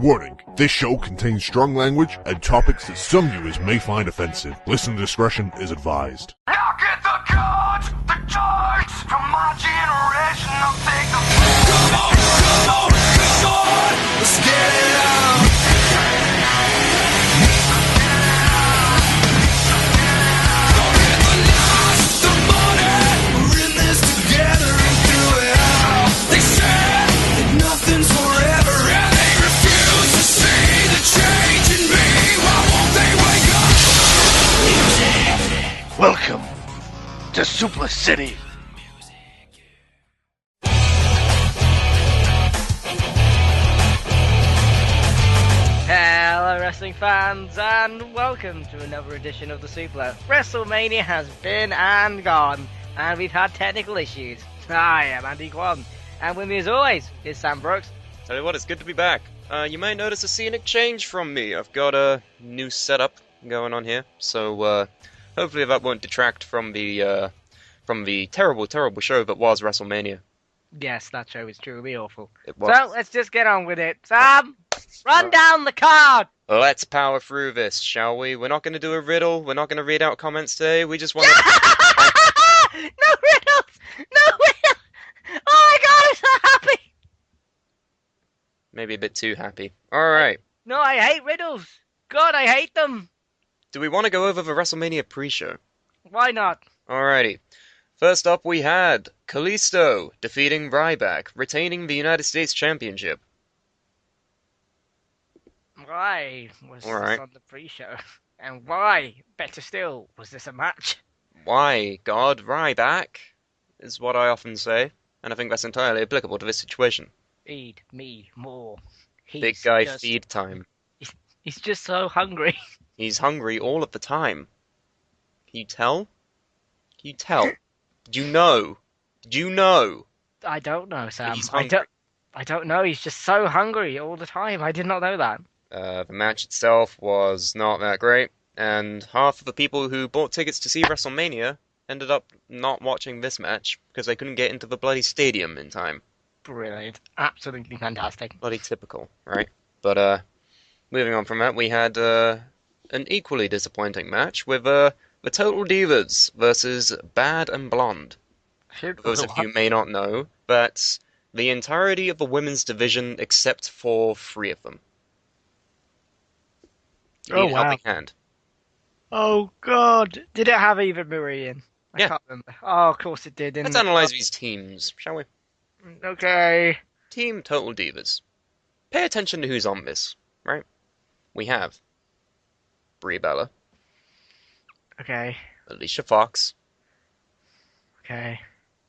Warning, this show contains strong language and topics that some viewers may find offensive. Listener discretion is advised. Now get the cards, the cards from my generation. I'll take the come on, let's get it on. Don't get the loss, the money. We're in this together and do it all. They said that nothing's forever, and they refuse to see the change in me. Why won't they wake up? Music. Welcome to Suplah City. Hello wrestling fans and welcome to another edition of the Suplah. WrestleMania has been and gone and we've had technical issues. I am Andy Kwan and with me as always is Sam Brooks. Tell you what, it's good to be back. You may notice a scenic change from me. I've got a new setup going on here, so hopefully that won't detract from the terrible, terrible show that was WrestleMania. Yes, that show is truly awful. It was. So let's just get on with it. Sam, run down the card! Let's power through this, shall we? We're not going to do a riddle. We're not going to read out comments today. We just want to... No riddles! No riddles! Oh my god, I'm so happy! Maybe a bit too happy. Alright. No, I hate riddles. God, I hate them. Do we want to go over the WrestleMania pre-show? Why not? Alrighty. First up, we had Kalisto defeating Ryback, retaining the United States Championship. Why was All right. this on the pre-show? And why, better still, was this a match? Why, God, Ryback, is what I often say, and I think that's entirely applicable to this situation. Feed me more. Big guy feed time. He's just so hungry. He's hungry all of the time. Can you tell? Can you tell? Did you know? Did you know? I don't know, Sam. He's hungry. I don't know. He's just so hungry all the time. I did not know that. The match itself was not that great, and half of the people who bought tickets to see WrestleMania ended up not watching this match because they couldn't get into the bloody stadium in time. Brilliant. Absolutely fantastic. Bloody typical, right? But, moving on from that, we had an equally disappointing match with the Total Divas versus Bad and Blonde. For those of you who may not know, that's the entirety of the women's division except for 3 of them. You need a helping hand. Oh, God. Did it have Eva Marie in? I Yeah. can't remember. Oh, of course it did. Let's analyze these teams, shall we? Okay. Team Total Divas. Pay attention to who's on this, right? We have Brie Bella, Okay. Alicia Fox, Okay.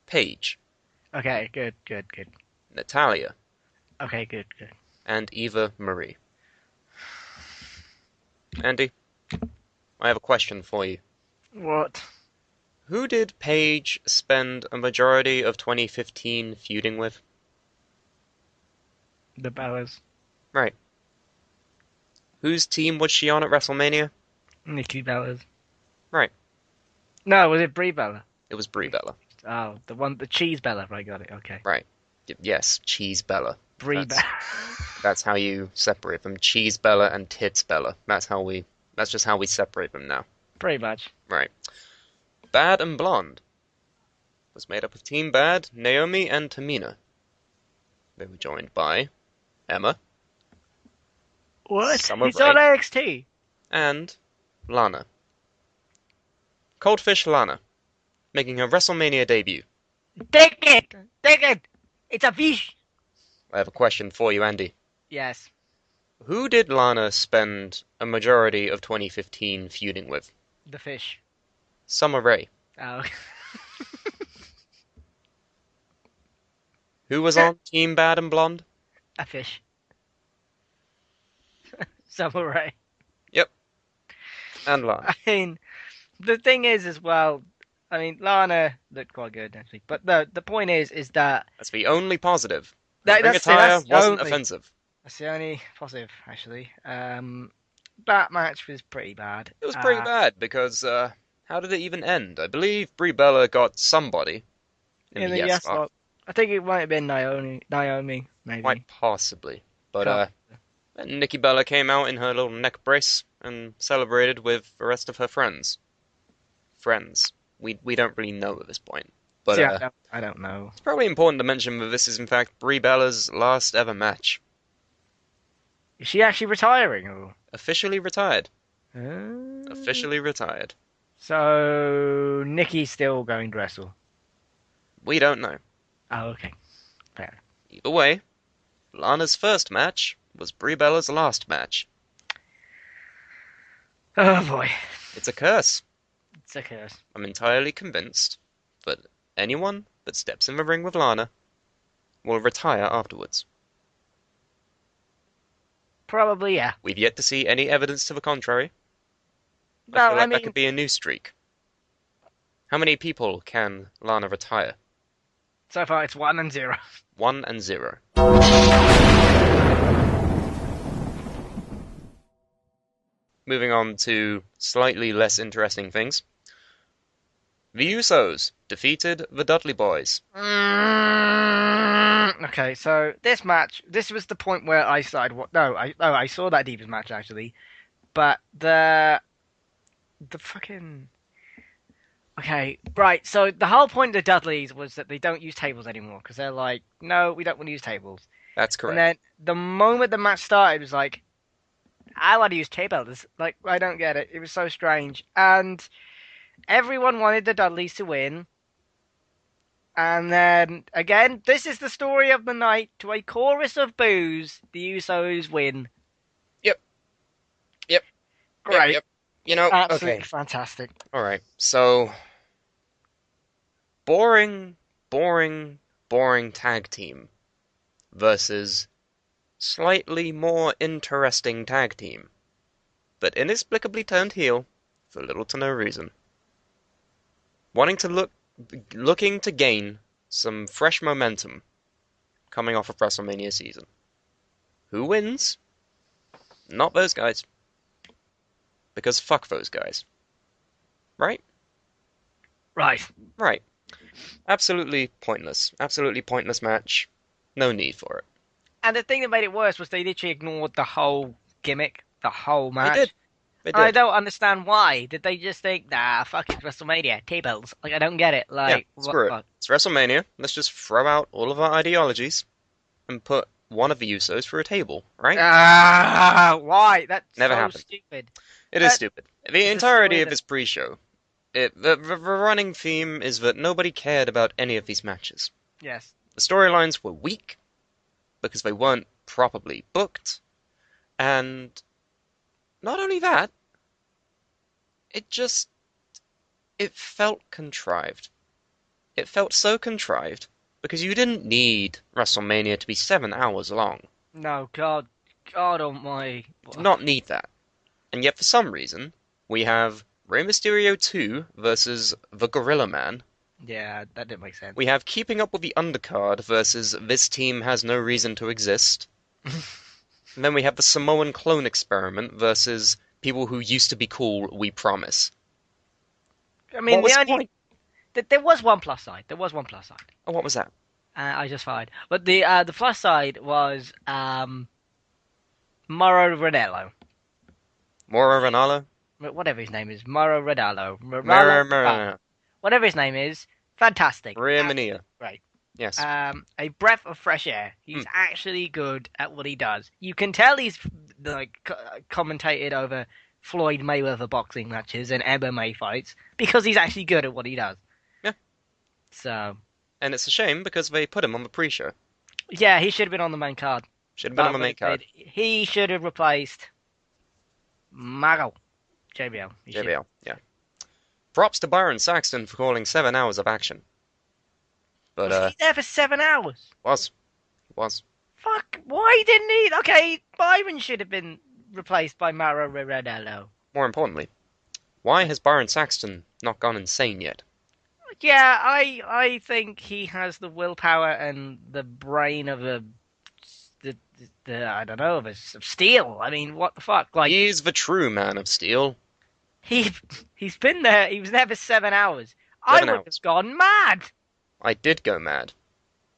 Paige, Okay, good. Natalia, Okay, good. and Eva Marie. Andy, I have a question for you. What? Who did Paige spend a majority of 2015 feuding with? The Bellas. Right. Whose team was she on at WrestleMania? Nikki Bellas. Right. No, was it Brie Bella? It was Brie Bella. Oh, the Cheese Bella. Right, got it. Okay. Right. Yes, Cheese Bella. Brie Bella. That's how you separate them. Cheese Bella and Tits Bella. That's just how we separate them now. Pretty much. Right. Bad and Blonde was made up of Team Bad, Naomi, and Tamina. They were joined by Emma. What? Summer He's on Rae. NXT. And Lana. Coldfish Lana, making her WrestleMania debut. Take it! It's a fish! I have a question for you, Andy. Yes. Who did Lana spend a majority of 2015 feuding with? The fish. Summer Rae. Oh. Who was on Team Bad and Blonde? A fish. Summer Rae. Yep. And Lana. I mean, the thing is as well, I mean, Lana looked quite good actually, but the point is that That's the only positive. That- Ring that's attire the wasn't only- offensive. that's the only positive actually. That match was pretty bad. It was pretty bad because how did it even end? I believe Brie Bella got somebody in the yes spot. I think it might have been Naomi, maybe. Quite possibly. But Can't- And Nikki Bella came out in her little neck brace and celebrated with the rest of her friends. We don't really know at this point. But See, I don't know. it's probably important to mention that this is in fact Brie Bella's last ever match. Is she actually retiring? Or? Officially retired. Uh, Officially retired. So Nikki's still going to wrestle. We don't know. Oh, okay. Fair. Either way, Lana's first match was Brie Bella's last match. Oh boy, It's a curse. it's a curse. I'm entirely convinced that anyone that steps in the ring with Lana will retire afterwards. Probably, yeah. We've yet to see any evidence to the contrary. I Well, feel I like mean, that could be a new streak. How many people can Lana retire? so far it's 1-0. 1-0. Moving on to slightly less interesting things. The Usos defeated the Dudley Boyz. Okay, so this match, this was the point where I started. I saw that Divas match actually, but the fucking. Okay, right. So the whole point of the Dudleys was that they don't use tables anymore because they're like, no, we don't want to use tables. That's correct. And then the moment the match started, it was like, I want to use tables. Like, I don't get it. It was so strange. And everyone wanted the Dudleys to win. And then, again, this is the story of the night. To a chorus of boos, the Usos win. Yep. Great. Yep. You know, Absolutely okay. fantastic. Alright, so... boring tag team versus slightly more interesting tag team, but inexplicably turned heel for little to no reason. Looking to gain some fresh momentum coming off of WrestleMania season. Who wins? Not those guys. Because fuck those guys. Right? Right. Right. Absolutely pointless. Absolutely pointless match. No need for it. And the thing that made it worse was they literally ignored the whole gimmick, the whole match. They did. I don't understand why. Did they just think, nah, fuck it, WrestleMania, tables? Like, I don't get it. Like, Yeah, screw it. It's WrestleMania. Let's just throw out all of our ideologies and put one of the Usos through a table, right? Why? That's Never so happened. stupid. It is stupid. The entirety of that- this pre-show, the running theme is that nobody cared about any of these matches. Yes. The storylines were weak because they weren't properly booked, and not only that, it felt contrived. It felt so contrived because you didn't need WrestleMania to be 7 hours long. No, God oh my. Did not need that. And yet for some reason, we have Rey Mysterio 2 versus the Gorilla Man. Yeah, that didn't make sense. We have Keeping Up with the Undercard versus This Team Has No Reason to Exist. And then we have the Samoan Clone Experiment versus people who used to be cool, we promise. I mean, What was the the only point? there was one plus side. There was one plus side. Oh, what was that? I just fired. But the plus side was Mauro Ranallo. Moro Ranallo? Whatever his name is, Mauro Ranallo. Whatever his name is, fantastic. Maria Mania. Great. Yes. A breath of fresh air. He's actually good at what he does. You can tell he's like commentated over Floyd Mayweather boxing matches and MMA fights because he's actually good at what he does. Yeah. So. And it's a shame because they put him on the pre-show. Yeah, he should have been on the main card. Should have been on the main card. He should have replaced Mago. JBL. JBL, yeah. Props to Byron Saxton for calling 7 hours of action. But, Was he there for 7 hours? Was. Fuck, why didn't he? Okay, Byron should have been replaced by Mauro Ranallo. More importantly, why has Byron Saxton not gone insane yet? Yeah, I think he has the willpower and the brain of of steel. I mean, what the fuck? Like, He's the true man of steel. he's been there. He was there for 7 hours. I 7 would hours. have gone mad. I did go mad.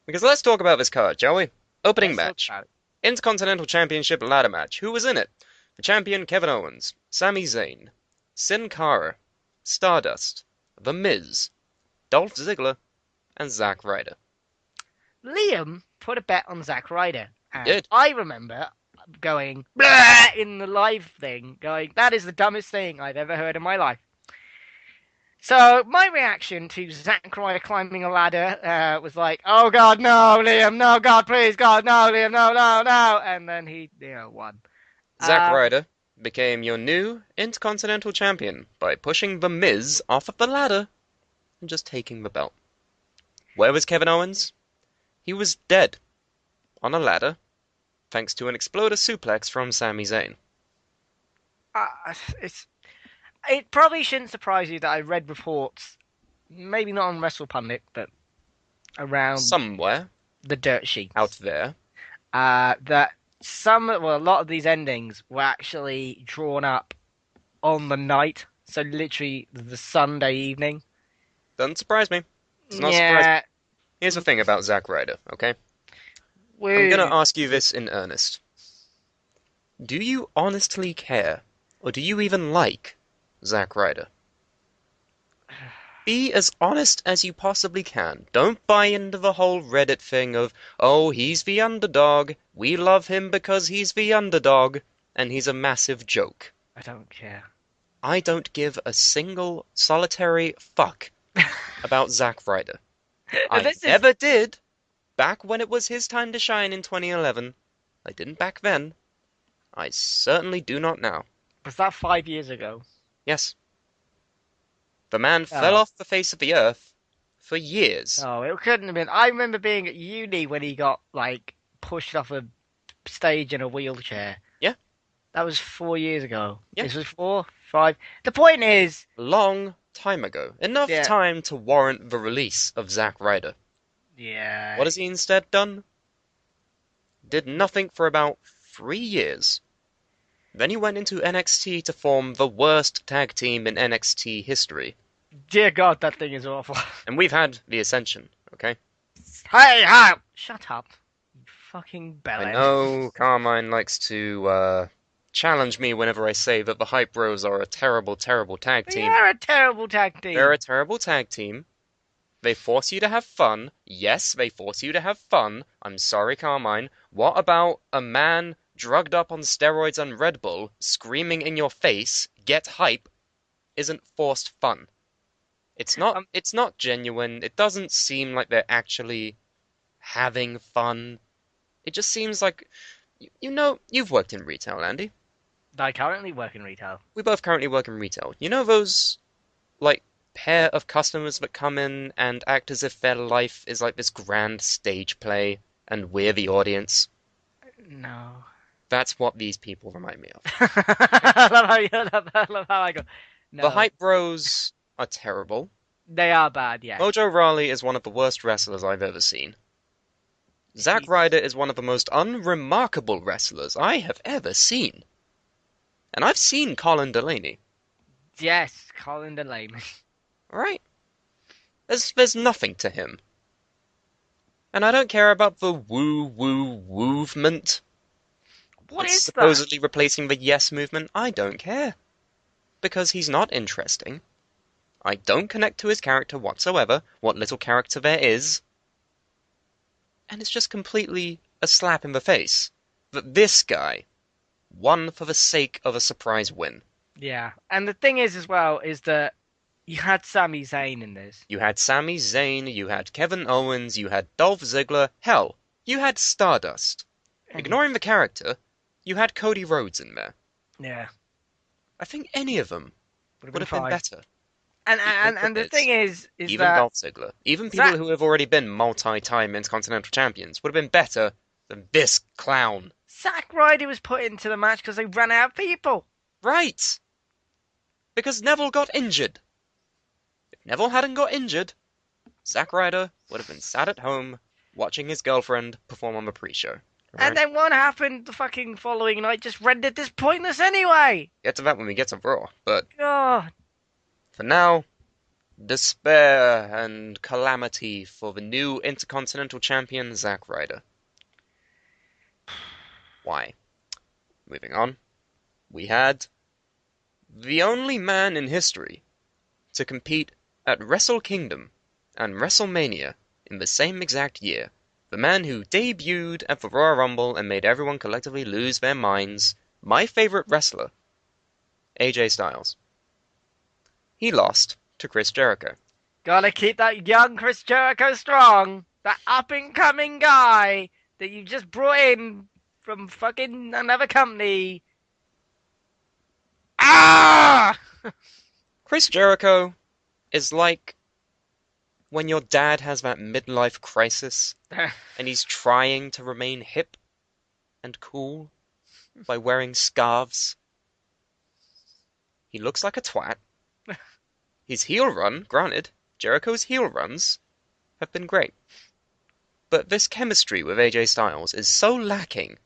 Because let's talk about this card, shall we? Opening Let's talk match. about it. Intercontinental Championship ladder match. Who was in it? The champion Kevin Owens, Sami Zayn, Sin Cara, Stardust, The Miz, Dolph Ziggler, and Zack Ryder. Liam put a bet on Zack Ryder. And did. I remember going "Blah!" in the live thing, going, that is the dumbest thing I've ever heard in my life. So my reaction to Zack Ryder climbing a ladder was like, oh God, no, Liam, no, God, please, God, no, Liam, no, no, no. And then he, won. Zack Ryder became your new Intercontinental Champion by pushing The Miz off of the ladder and just taking the belt. Where was Kevin Owens? He was dead on a ladder thanks to an exploder suplex from Sami Zayn. It probably shouldn't surprise you that I read reports, maybe not on WrestlePundit, but around somewhere the dirt sheets out there, that a lot of these endings were actually drawn up on the night, so literally the Sunday evening. Doesn't surprise me. Does not surprise me. Here's the thing about Zack Ryder, okay? I'm gonna ask you this in earnest. Do you honestly care, or do you even like Zack Ryder? Be as honest as you possibly can. Don't buy into the whole Reddit thing of, oh, he's the underdog, we love him because he's the underdog, and he's a massive joke. I don't care. I don't give a single solitary fuck about Zack Ryder. I never did back when it was his time to shine in 2011. I didn't back then. I certainly do not now. Was that 5 years ago? Yes. The man fell off the face of the earth for years. Oh, it couldn't have been. I remember being at uni when he got, pushed off a stage in a wheelchair. Yeah. That was 4 years ago. Yeah. This was 4, 5. The point is... Long time ago. Enough time to warrant the release of Zack Ryder. Yeah. What has he instead done? Did nothing for about 3 years. Then he went into NXT to form the worst tag team in NXT history. Dear God, that thing is awful. And we've had the Ascension, okay? Hey, shut up. You fucking bellend. I know Carmine likes to challenge me whenever I say that the Hype Bros are a terrible, terrible tag team. They're a terrible tag team. They're a terrible tag team. They force you to have fun. Yes, they force you to have fun. I'm sorry, Carmine. What about a man drugged up on steroids and Red Bull, screaming in your face, get hype, isn't forced fun? It's not genuine. It doesn't seem like they're actually having fun. It just seems like, you've worked in retail, Andy. I currently work in retail. We both currently work in retail. You know those, pair of customers that come in and act as if their life is like this grand stage play, and we're the audience? No. That's what these people remind me of. I love how I go. No. The Hype Bros are terrible. They are bad, yeah. Mojo Rawley is one of the worst wrestlers I've ever seen. Zack Ryder is one of the most unremarkable wrestlers I have ever seen. And I've seen Colin Delaney. Yes, Colin Delaney. Alright? There's nothing to him. And I don't care about the woo-woo movement. What it's is supposedly replacing the yes movement. I don't care. Because he's not interesting. I don't connect to his character whatsoever, what little character there is. And it's just completely a slap in the face that this guy won for the sake of a surprise win. Yeah, and the thing is as well, is that you had Sami Zayn in this. You had Sami Zayn, you had Kevin Owens, you had Dolph Ziggler, hell, you had Stardust. Ignoring the character, you had Cody Rhodes in there. Yeah. I think any of them would have been better. And the thing is even that... Dolph Ziggler, even people who have already been multi-time Intercontinental Champions would have been better than this clown. Zack Ryder was put into the match because they ran out of people. Right. Because Neville got injured. If Neville hadn't got injured, Zack Ryder would have been sat at home watching his girlfriend perform on the pre-show. Right? And then what happened the fucking following night just rendered this pointless anyway. Get to that when we get to Raw, but God. For now, despair and calamity for the new Intercontinental Champion, Zack Ryder. Why? Moving on. We had the only man in history to compete at Wrestle Kingdom and WrestleMania in the same exact year. The man who debuted at the Royal Rumble and made everyone collectively lose their minds. My favorite wrestler, AJ Styles. He lost to Chris Jericho. Gotta keep that young Chris Jericho strong. That up-and-coming guy that you just brought in from fucking another company. Ah! Chris Jericho is like when your dad has that midlife crisis and he's trying to remain hip and cool by wearing scarves. He looks like a twat. His heel run, granted, Jericho's heel runs have been great. But this chemistry with AJ Styles is so lacking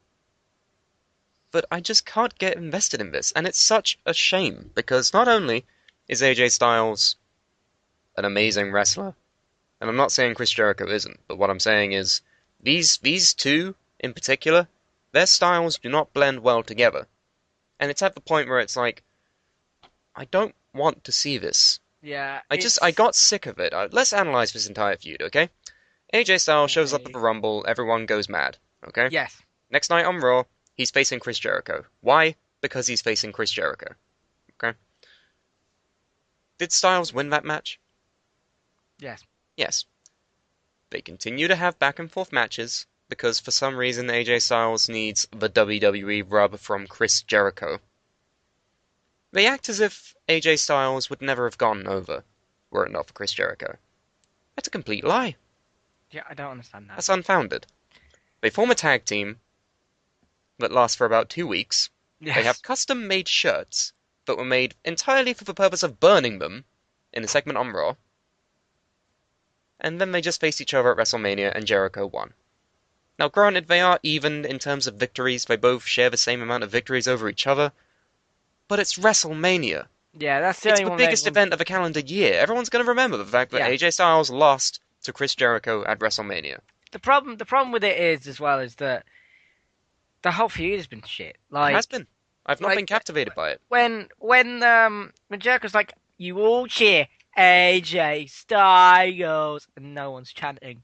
that I just can't get invested in this. And it's such a shame, because not only is AJ Styles an amazing wrestler, and I'm not saying Chris Jericho isn't, but what I'm saying is these two in particular, their styles do not blend well together. And it's at the point where it's like, I don't want to see this. Yeah. I got sick of it. Let's analyze this entire feud, okay? AJ Styles shows up at the Rumble, everyone goes mad, okay? Yes. Next night on Raw, he's facing Chris Jericho. Why? Because he's facing Chris Jericho. Okay? Did Styles win that match? Yes. Yes. They continue to have back and forth matches because for some reason AJ Styles needs the WWE rub from Chris Jericho. They act as if AJ Styles would never have gone over were it not for Chris Jericho. That's a complete lie. Yeah, I don't understand that. That's unfounded. They form a tag team that lasts for about 2 weeks. Yes. They have custom-made shirts that were made entirely for the purpose of burning them in a segment on Raw. And then they just faced each other at WrestleMania and Jericho won. Now granted, they are even in terms of victories. They both share the same amount of victories over each other. But it's WrestleMania. Yeah, that's the It's only the one biggest event of the calendar year. Everyone's going to remember the fact that Yeah. AJ Styles lost to Chris Jericho at WrestleMania. The problem with it is as well is that the whole feud has been shit. Like It has been. I've not like, been captivated by it. when Jericho's like, you all cheer AJ Styles, and no one's chanting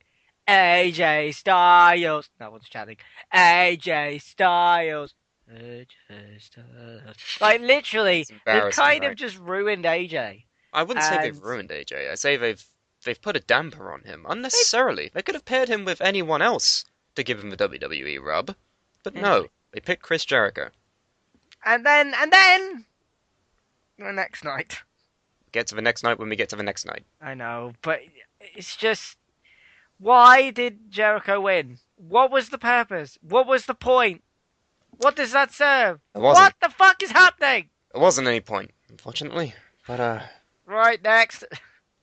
AJ Styles. No one's chanting AJ Styles. AJ Styles. Like literally, It's they've embarrassing, kind of right? just ruined AJ. I wouldn't say they've And- ruined AJ. I say they've put a damper on him unnecessarily. They could have paired him with anyone else to give him the WWE rub, but no, they picked Chris Jericho. And then the next night. Get to the next night when we get to the next night. I know, but it's just, why did Jericho win? What was the purpose? What was the point? What does that serve? It wasn't. What the fuck is happening? There wasn't any point, unfortunately. But Right, next.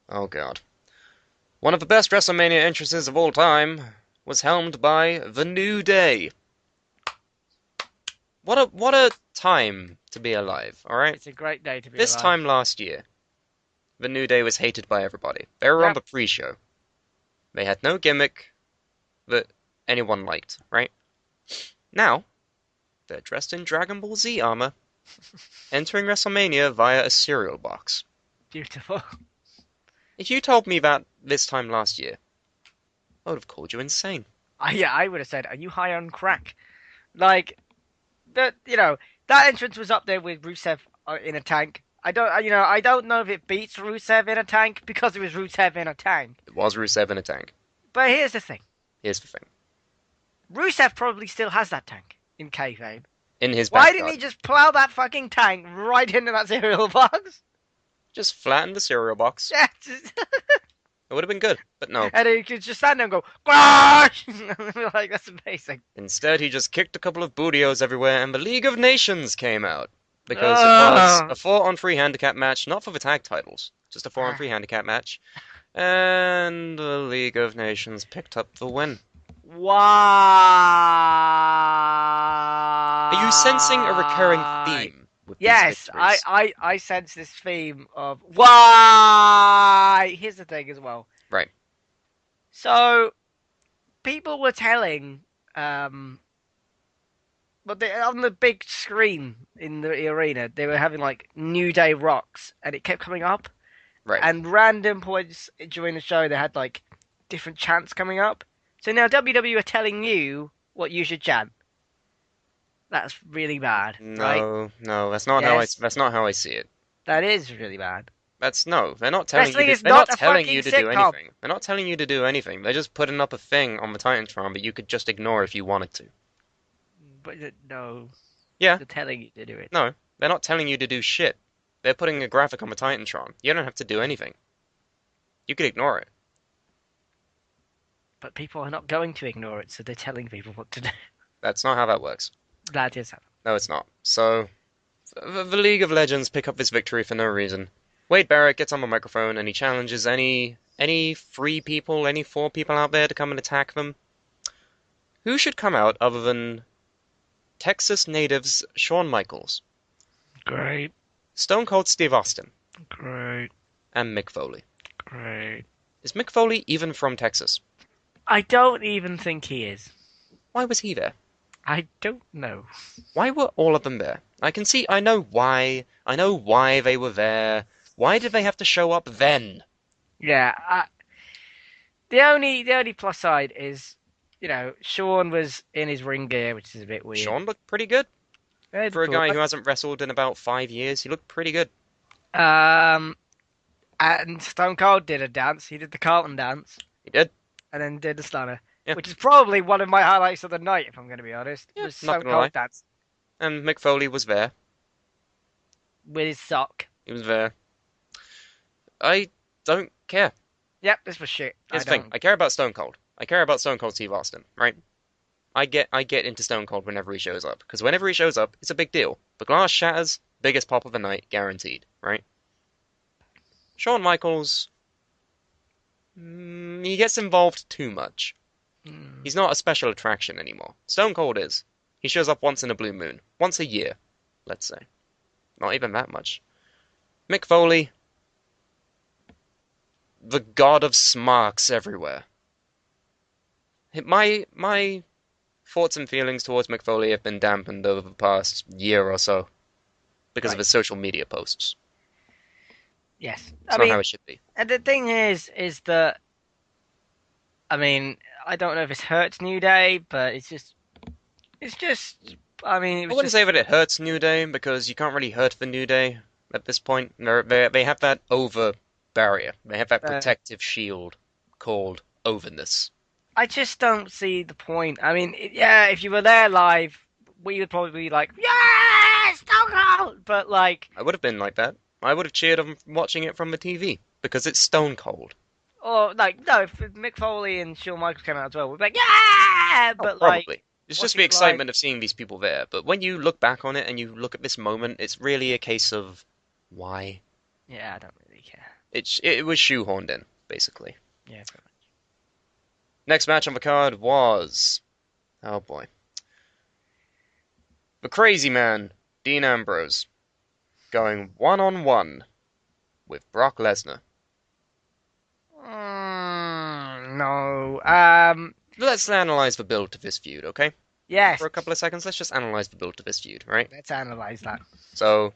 oh god. One of the best WrestleMania entrances of all time was helmed by The New Day. What a time to be alive, alright? It's a great day to be This alive. time last year, The New Day was hated by everybody. They were on Yep. the pre-show. They had no gimmick that anyone liked, right? Now, they're dressed in Dragon Ball Z armor, entering WrestleMania via a cereal box. Beautiful. If you told me that this time last year, I would have called you insane. I would have said, are you high on crack? Like, that entrance was up there with Rusev in a tank. I don't know if it beats Rusev in a tank because it was Rusev in a tank. It was Rusev in a tank. But here's the thing. Here's the thing. Rusev probably still has that tank in kayfabe. In his Why backyard, didn't he just plow that fucking tank right into that cereal box? just flatten the cereal box. Yeah, It would have been good, but no. and he could just stand there and go, "Crash!" Like, that's amazing. Instead, he just kicked a couple of bootios everywhere, and the League of Nations came out. Because it was a 4-on-3 handicap match, not for the tag titles, just a 4-on-3 handicap match. And the League of Nations picked up the win. Why? Are you sensing a recurring theme with these Yes, victories? I sense this theme of why. Here's the thing as well. Right. So, people were telling But on the big screen in the arena, they were having like New Day rocks, and it kept coming up. Right. And random points during the show, they had like different chants coming up. So now WWE are telling you what you should chant. That's really bad, right? No, that's not Yes. that's not how I see it. That is really bad. They're not telling Wrestling you is they're not not a telling fucking you to do sitcom. anything. They're not telling you to do anything. They're just putting up a thing on the Titantron, but you could just ignore if you wanted to. But no, Yeah. they're telling you to do it. No, they're not telling you to do shit. They're putting a graphic on the Titantron. You don't have to do anything. You could ignore it. But people are not going to ignore it, so they're telling people what to do. That's not how that works. That is how. No, it's not. So, the League of Legends pick up this victory for no reason. Wade Barrett gets on the microphone and he challenges any 3 people, any 4 people out there to come and attack them. Who should come out other than Texas natives Shawn Michaels, Great, Stone Cold Steve Austin, great, and Mick Foley? great. Is Mick Foley even from Texas? I don't even think he is. Why was he there? I don't know. Why were all of them there? I know why. I know why they were there. Why did they have to show up then? Yeah, the only plus side is, Shawn was in his ring gear, which is a bit weird. Shawn looked pretty good. Yeah, For a but- guy who hasn't wrestled in about 5 years, he looked pretty good. And Stone Cold did a dance. He did the Carlton dance, He did. and then did the Stunner, Yeah. which is probably one of my highlights of the night, if I'm going to be honest. Yeah, was not Stone gonna lie. Cold dance And Mick Foley was there. with his sock. He was there. I don't care. Yep, this was shit. Here's the thing. I care about Stone Cold. I care about Stone Cold Steve Austin, right? I get into Stone Cold whenever he shows up. Because whenever he shows up, it's a big deal. The glass shatters, biggest pop of the night, guaranteed, right? Shawn Michaels, he gets involved too much. He's not a special attraction anymore. Stone Cold is. He shows up once in a blue moon. Once a year, let's say. Not even that much. Mick Foley, the god of smarks everywhere. My thoughts and feelings towards Mick Foley have been dampened over the past year or so because of his social media posts. Yes. It's not how it should be. And the thing is that, I don't know if it's hurts New Day, but it's just, I wouldn't say that it hurts New Day because you can't really hurt the New Day at this point. They have that over barrier. They have that protective shield called overness. I just don't see the point. If you were there live, we would probably be like, yes, Stone Cold! But I would have been like that. I would have cheered on watching it from the TV because it's Stone Cold. Or, no, if Mick Foley and Shawn Michaels came out as well, we'd be like, yeah! But, Probably. It's what's just the it excitement of seeing these people there. But when you look back on it and you look at this moment, it's really a case of why. Yeah, I don't really care. It was shoehorned in, basically. Yeah, pretty much. Next match on the card was... oh boy. The Crazy Man, Dean Ambrose, going one-on-one with Brock Lesnar. No. Let's analyze the build to this feud, okay? Yes. For a couple of seconds, let's just analyze the build to this feud, right? Let's analyze that. So,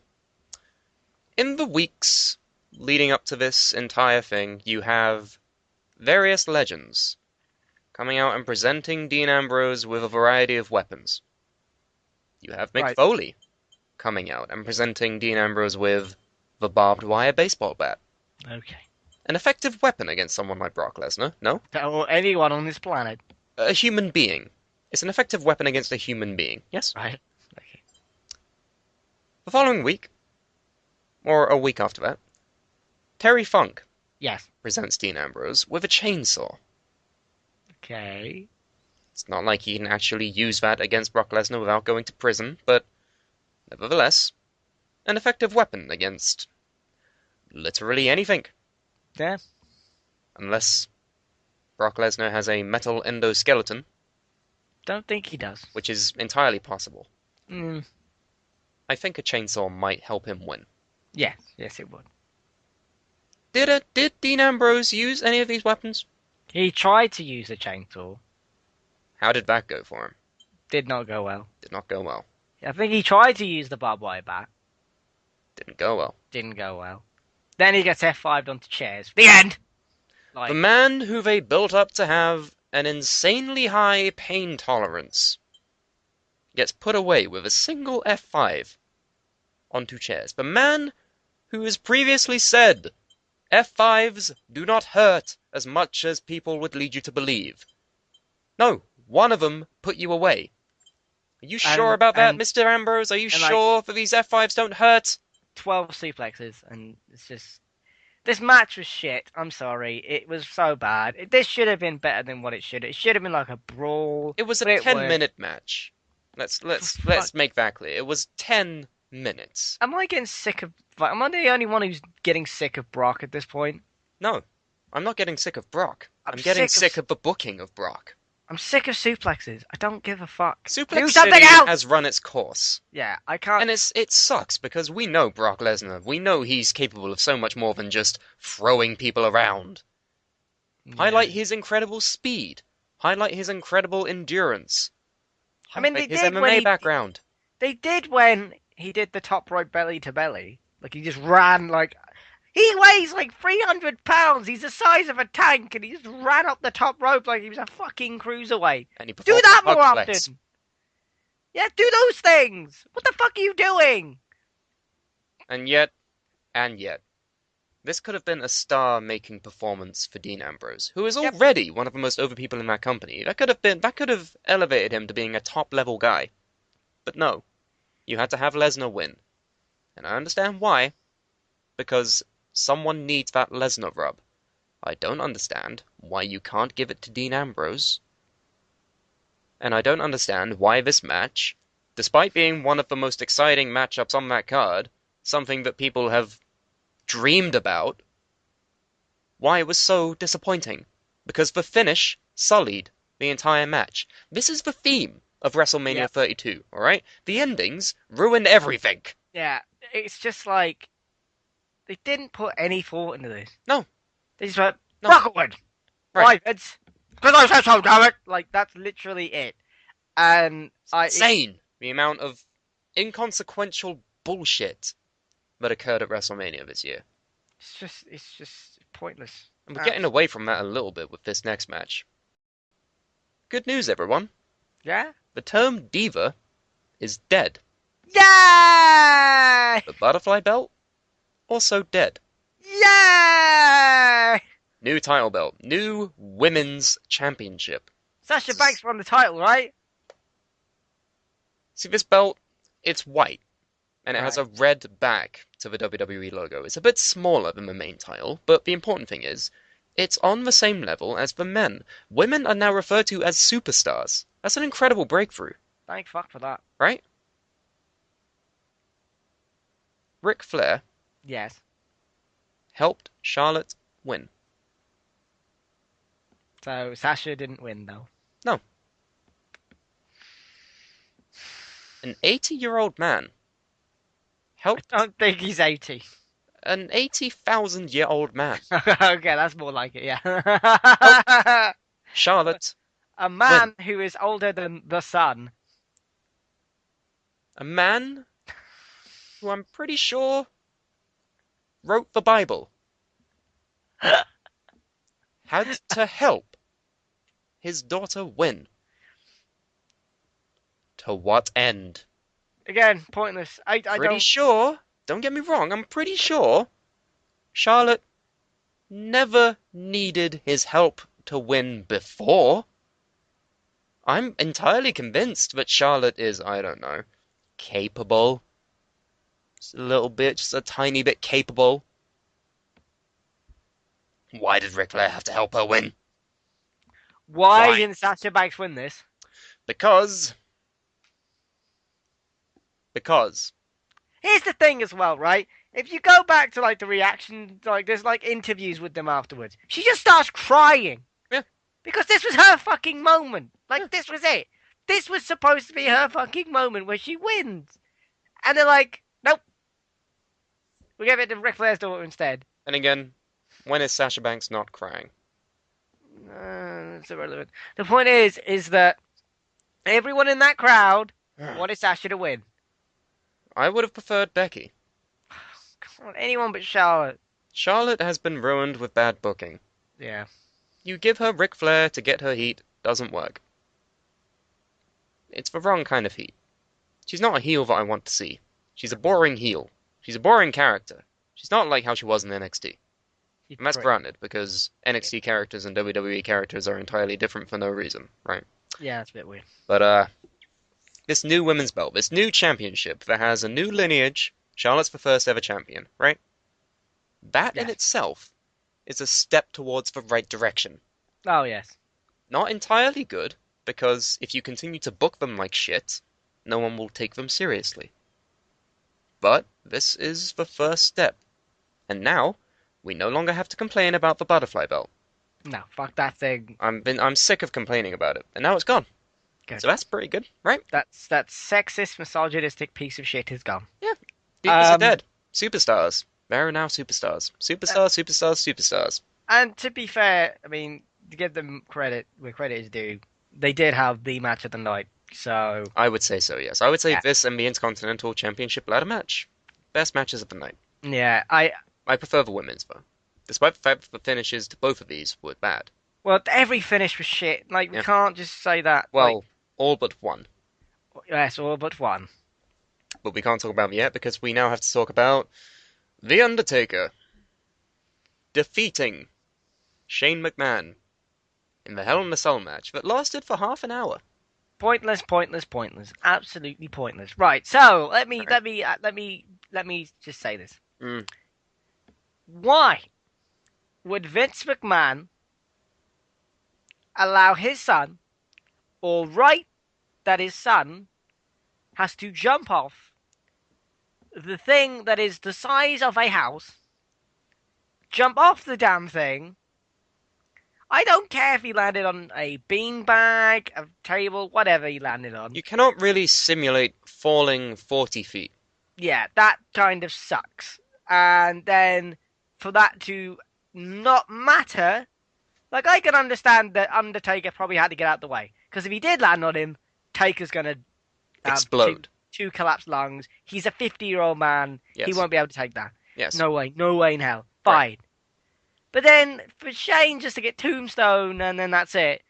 in the weeks leading up to this entire thing, you have various legends coming out and presenting Dean Ambrose with a variety of weapons. You have Mick Foley coming out and presenting Dean Ambrose with the barbed wire baseball bat. Okay. An effective weapon against someone like Brock Lesnar, no? Or anyone on this planet. A human being. It's an effective weapon against a human being, yes? Right. Okay. The following week, or a week after that, Terry Funk Yes. presents Dean Ambrose with a chainsaw. Okay. It's not like he can actually use that against Brock Lesnar without going to prison, but nevertheless, an effective weapon against literally anything. Yeah. Unless Brock Lesnar has a metal endoskeleton, Don't think he does. which is entirely possible. Mm. I think a chainsaw might help him win. Yes. Yes, it would. Did Dean Ambrose use any of these weapons? He tried to use a chainsaw. How did that go for him? Did not go well. Did not go well. I think he tried to use the barbed wire bat. Didn't go well. Didn't go well. Then he gets F5'd onto chairs. The end! The man who they built up to have an insanely high pain tolerance gets put away with a single F5 onto chairs. The man who has previously said F5s do not hurt as much as people would lead you to believe. No, one of them put you away. Are you sure about that, Mr. Ambrose? Are you sure that these F5s don't hurt? 12 suplexes, and it's just... This match was shit. I'm sorry. It was so bad. This should have been better than what it should. It should have been like a brawl. It was a 10-minute match. Let's make that clear. It was 10 minutes. Am I getting sick of... Am I the only one who's getting sick of Brock at this point? No. I'm not getting sick of Brock. I'm getting sick of the booking of Brock. I'm sick of suplexes. I don't give a fuck. Suplex City has run its course. Yeah, I can't... And it sucks, because we know Brock Lesnar. We know he's capable of so much more than just throwing people around. Yeah. Highlight his incredible speed. Highlight his incredible endurance. I mean, they his did MMA background. They did when he did the top rope belly to belly. Like, he just ran like... He weighs like 300 pounds. He's the size of a tank, and he just ran up the top rope like he was a fucking cruiserweight. And he do that more often. Yeah, do those things. What the fuck are you doing? And yet, this could have been a star-making performance for Dean Ambrose, who is already one of the most over people in that company. That could have elevated him to being a top-level guy. But no, you had to have Lesnar win, and I understand why. Because someone needs that Lesnar rub. I don't understand why you can't give it to Dean Ambrose. And I don't understand why this match, despite being one of the most exciting matchups on that card, something that people have dreamed about, why it was so disappointing. Because the finish sullied the entire match. This is the theme of WrestleMania 32, alright? The endings ruin everything. Yeah, it's just like... They didn't put any thought into this. No. They just went, Rockwood! Right. It's... Because I said so, damn it! Like, that's literally it. And it's insane, the amount of inconsequential bullshit that occurred at WrestleMania this year. It's just pointless. And we're getting away from that a little bit with this next match. Good news, everyone. Yeah? The term diva is dead. Yay! The butterfly belt? Also dead. Yay! New title belt. New women's championship. Sasha Banks won the title, right? See, this belt, it's white. And it has a red back to the WWE logo. It's a bit smaller than the main title, but the important thing is, it's on the same level as the men. Women are now referred to as superstars. That's an incredible breakthrough. Thank fuck for that. Right? Ric Flair... Yes. helped Charlotte win. So Sasha didn't win, though. No. An 80-year-old man helped... I don't think he's 80. An 80,000-year-old man. Okay, that's more like it, yeah. Charlotte. A man who is older than the sun. A man who I'm pretty sure... wrote the Bible, had to help his daughter win. To what end? Again, pointless. I Pretty sure, don't get me wrong, I'm pretty sure Charlotte never needed his help to win before. I'm entirely convinced that Charlotte is, I don't know, capable. Just a little bit, just a tiny bit capable. Why did Ric Flair have to help her win? Why didn't Sasha Banks win this? Because... Here's the thing as well, right? If you go back to, like, the reaction, like, there's, like, interviews with them afterwards. She just starts crying. Yeah. Because this was her fucking moment. Like, this was it. This was supposed to be her fucking moment where she wins. And they're like... Nope. We give it to Ric Flair's daughter instead. And again, when is Sasha Banks not crying? It's irrelevant. The point is that Everyone in that crowd wanted Sasha to win. I would have preferred Becky. Come on, anyone but Charlotte. Charlotte has been ruined with bad booking. Yeah. You give her Ric Flair to get her heat, doesn't work. It's the wrong kind of heat. She's not a heel that I want to see. She's a boring heel. She's a boring character. She's not like how she was in NXT. And that's granted, because NXT characters and WWE characters are entirely different for no reason, right? Yeah, it's a bit weird. But, this new women's belt, this new championship that has a new lineage, Charlotte's the first ever champion, right? That in itself is a step towards the right direction. Oh, yes. Not entirely good, because if you continue to book them like shit, no one will take them seriously. But this is the first step. And now, we no longer have to complain about the butterfly belt. No, fuck that thing. I'm sick of complaining about it, and now it's gone. Good. So that's pretty good, right? That sexist, misogynistic piece of shit is gone. Yeah. Divas are dead. Superstars. There are now superstars. Superstars. And to be fair, I mean, to give them credit where credit is due, they did have the match of the night, so... I would say so, yes. I would say this and the Intercontinental Championship ladder match. Best matches of the night. Yeah, I prefer the women's, though. Despite the fact that the finishes to both of these were bad. Well, every finish was shit. Like, we can't just say that. Well, like, all but one. yes, all but one. But we can't talk about them yet, because we now have to talk about The Undertaker defeating Shane McMahon in the Hell in a Cell match that lasted for half an hour. Pointless. Absolutely pointless. Right. So let me just say this. Why would Vince McMahon allow his son, or right that his son has to jump off the thing that is the size of a house, jump off the damn thing? I don't care if he landed on a beanbag, a table, whatever he landed on. You cannot really simulate falling 40 feet. Yeah, that kind of sucks. And then for that to not matter, like, I can understand that Undertaker probably had to get out the way. Because if he did land on him, Taker's going to explode. Two collapsed lungs. He's a 50-year-old man. Yes. He won't be able to take that. Yes. No way in hell. Fine. Right. But then for Shane just to get tombstone and then that's it.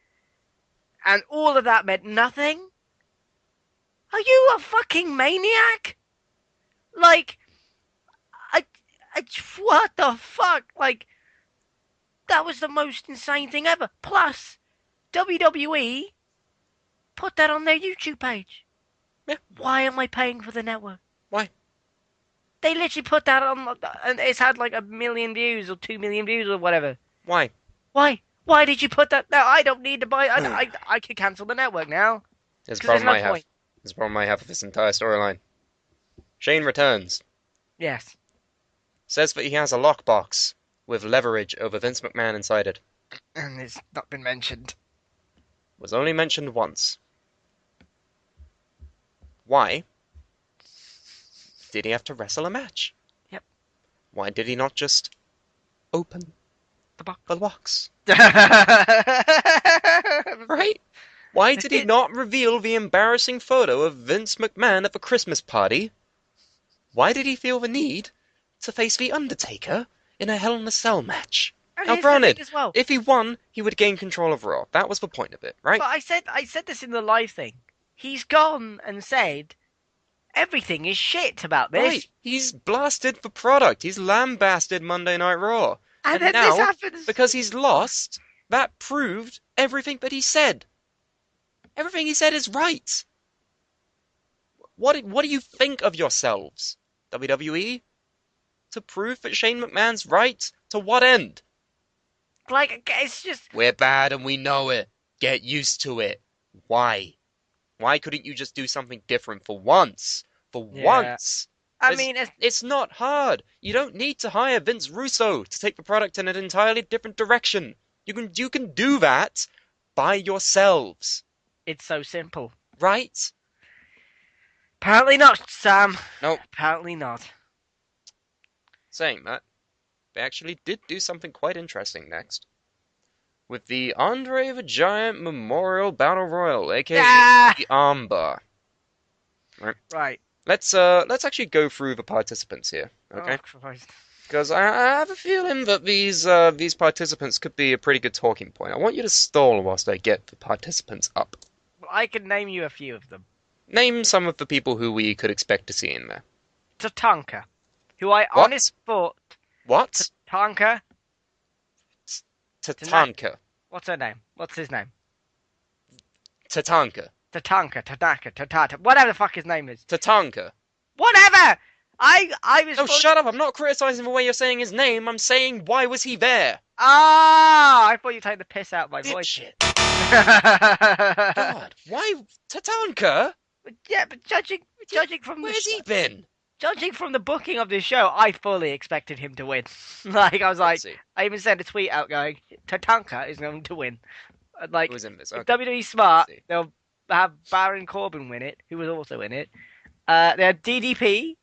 And all of that meant nothing? Are you a fucking maniac? Like, what the fuck? Like, that was the most insane thing ever. Plus, WWE put that on their YouTube page. Yeah. Why am I paying for the network? Why? They literally put that on, and it's had like 1 million views or 2 million views or whatever. Why? Why did you put that? No, I don't need to buy. I could cancel the network now. This 'Cause there's problem no point. This problem I have with this entire storyline. Shane returns. Yes. Says that he has a lockbox with leverage over Vince McMahon inside it. And it's not been mentioned. Was only mentioned once. Why did he have to wrestle a match? Yep. Why did he not just open The box. the box? Right? Why did he not reveal the embarrassing photo of Vince McMahon at the Christmas party? Why did he feel the need to face The Undertaker in a Hell in a Cell match? And Now, here's the granted, thing as well. if he won, he would gain control of Raw. That was the point of it, right? But I said this in the live thing. He's gone and said everything is shit about this. Right. He's blasted the product. He's lambasted Monday Night Raw. And then now, this happens. because he's lost, that proved everything that he said. Everything he said is right. What do you think of yourselves, WWE? To prove that Shane McMahon's right? To what end? Like, it's just... We're bad and we know it. Get used to it. Why? Why couldn't you just do something different for once? For once. I mean, It's not hard. You don't need to hire Vince Russo to take the product in an entirely different direction. You can do that by yourselves. it's so simple. Right? Apparently not, Sam. No. Apparently not. Saying that, they actually did do something quite interesting next. with the Andre the Giant Memorial Battle Royal, aka Ah! the Armbar. Right. Let's actually go through the participants here, okay? Oh, Christ. Because I have a feeling that these participants could be a pretty good talking point. I want you to stall whilst I get the participants up. Well, I can name you a few of them. Name some of the people who we could expect to see in there. Tatanka, who I What? honestly thought... What? Tatanka? Tatanka. What's her name? What's his name? Tatanka. Tatanka, Tatata, whatever the fuck his name is. Tatanka. Whatever! I was... No, shut up! I'm not criticizing the way you're saying his name. I'm saying, why was he there? Ah! I thought you take the piss out of my voice. Dipshit. God, why Tatanka? Yeah, but judging from Where's he been? Judging from the booking of this show, I fully expected him to win. Like, I was like, Let's see. I even sent a tweet out going, Tatanka is going to win. Like, Who was in this? if Okay. WWE's smart, Let's see. they'll have Baron Corbin win it, who was also in it. They had DDP,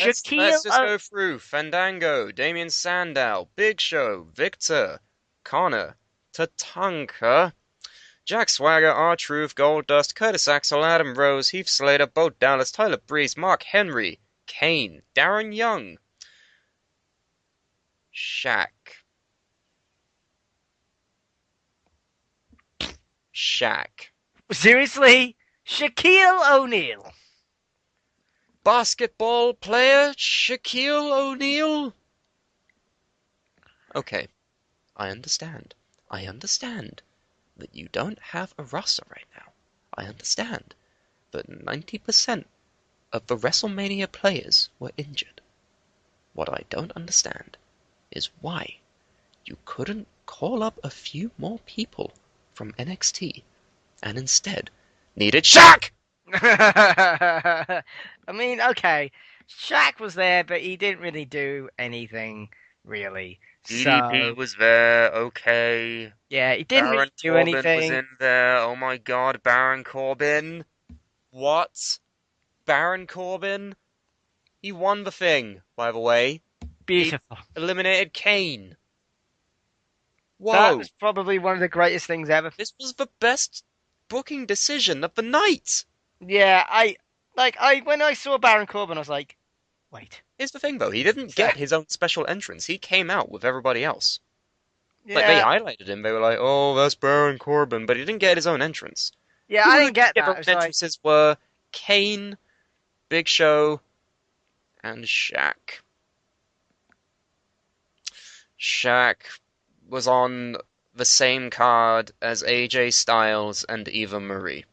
Let's Shaquille... just go through Fandango, Damien Sandow, Big Show, Victor, Connor, Tatanka, Jack Swagger, R-Truth, Goldust, Curtis Axel, Adam Rose, Heath Slater, Bo Dallas, Tyler Breeze, Mark Henry, Kane, Darren Young, Shaq, Seriously? Shaquille O'Neal. basketball player Shaquille O'Neal. Okay, I understand. I understand that you don't have a roster right now. I understand that 90% of the WrestleMania players were injured. What I don't understand is why you couldn't call up a few more people from NXT and instead needed Shaq! I mean, okay, Shaq was there, but he didn't really do anything, really. DDP So, was there, okay. yeah, he didn't really Baron do Corbin anything. was in there. Oh my god, Baron Corbin. What? Baron Corbin? He won the thing, by the way. Beautiful. Eliminated Kane. That Whoa. was probably one of the greatest things ever. This was the best booking decision of the night. Yeah, when I saw Baron Corbin, I was like, wait. Here's the thing, though. He didn't get his own special entrance. He came out with everybody else. Yeah, Like, they highlighted him. They were like, oh, that's Baron Corbin. But he didn't get his own entrance. yeah, I didn't get The that. It was like, entrances were Kane, Big Show, and Shaq. Shaq was on the same card as AJ Styles and Eva Marie.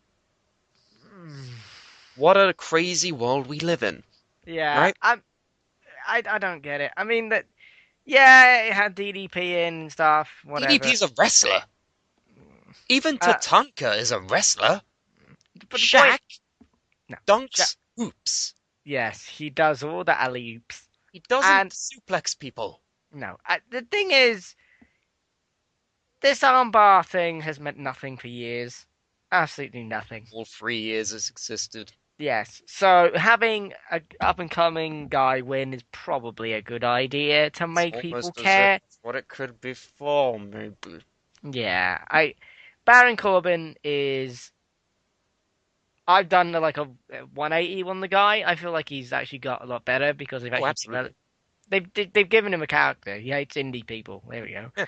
What a crazy world we live in. yeah, Right? I don't get it. I mean, yeah, it had DDP in and stuff, whatever. DDP's a wrestler. Even Tatanka is a wrestler. But the Shaq point- No, dunks hoops. Yes, he does all the alley-oops. He doesn't And- suplex people. No, the thing is, this armbar thing has meant nothing for years. Absolutely nothing. All 3 years it's existed. Yes, so having a up-and-coming guy win is probably a good idea to make It's people almost as care. if it's what it could be for, maybe. Yeah, Baron Corbin is... I've done like a 180 on the guy. I feel like he's actually got a lot better because they've actually absolutely. they've given him a character. He hates indie people. There we go. Yeah.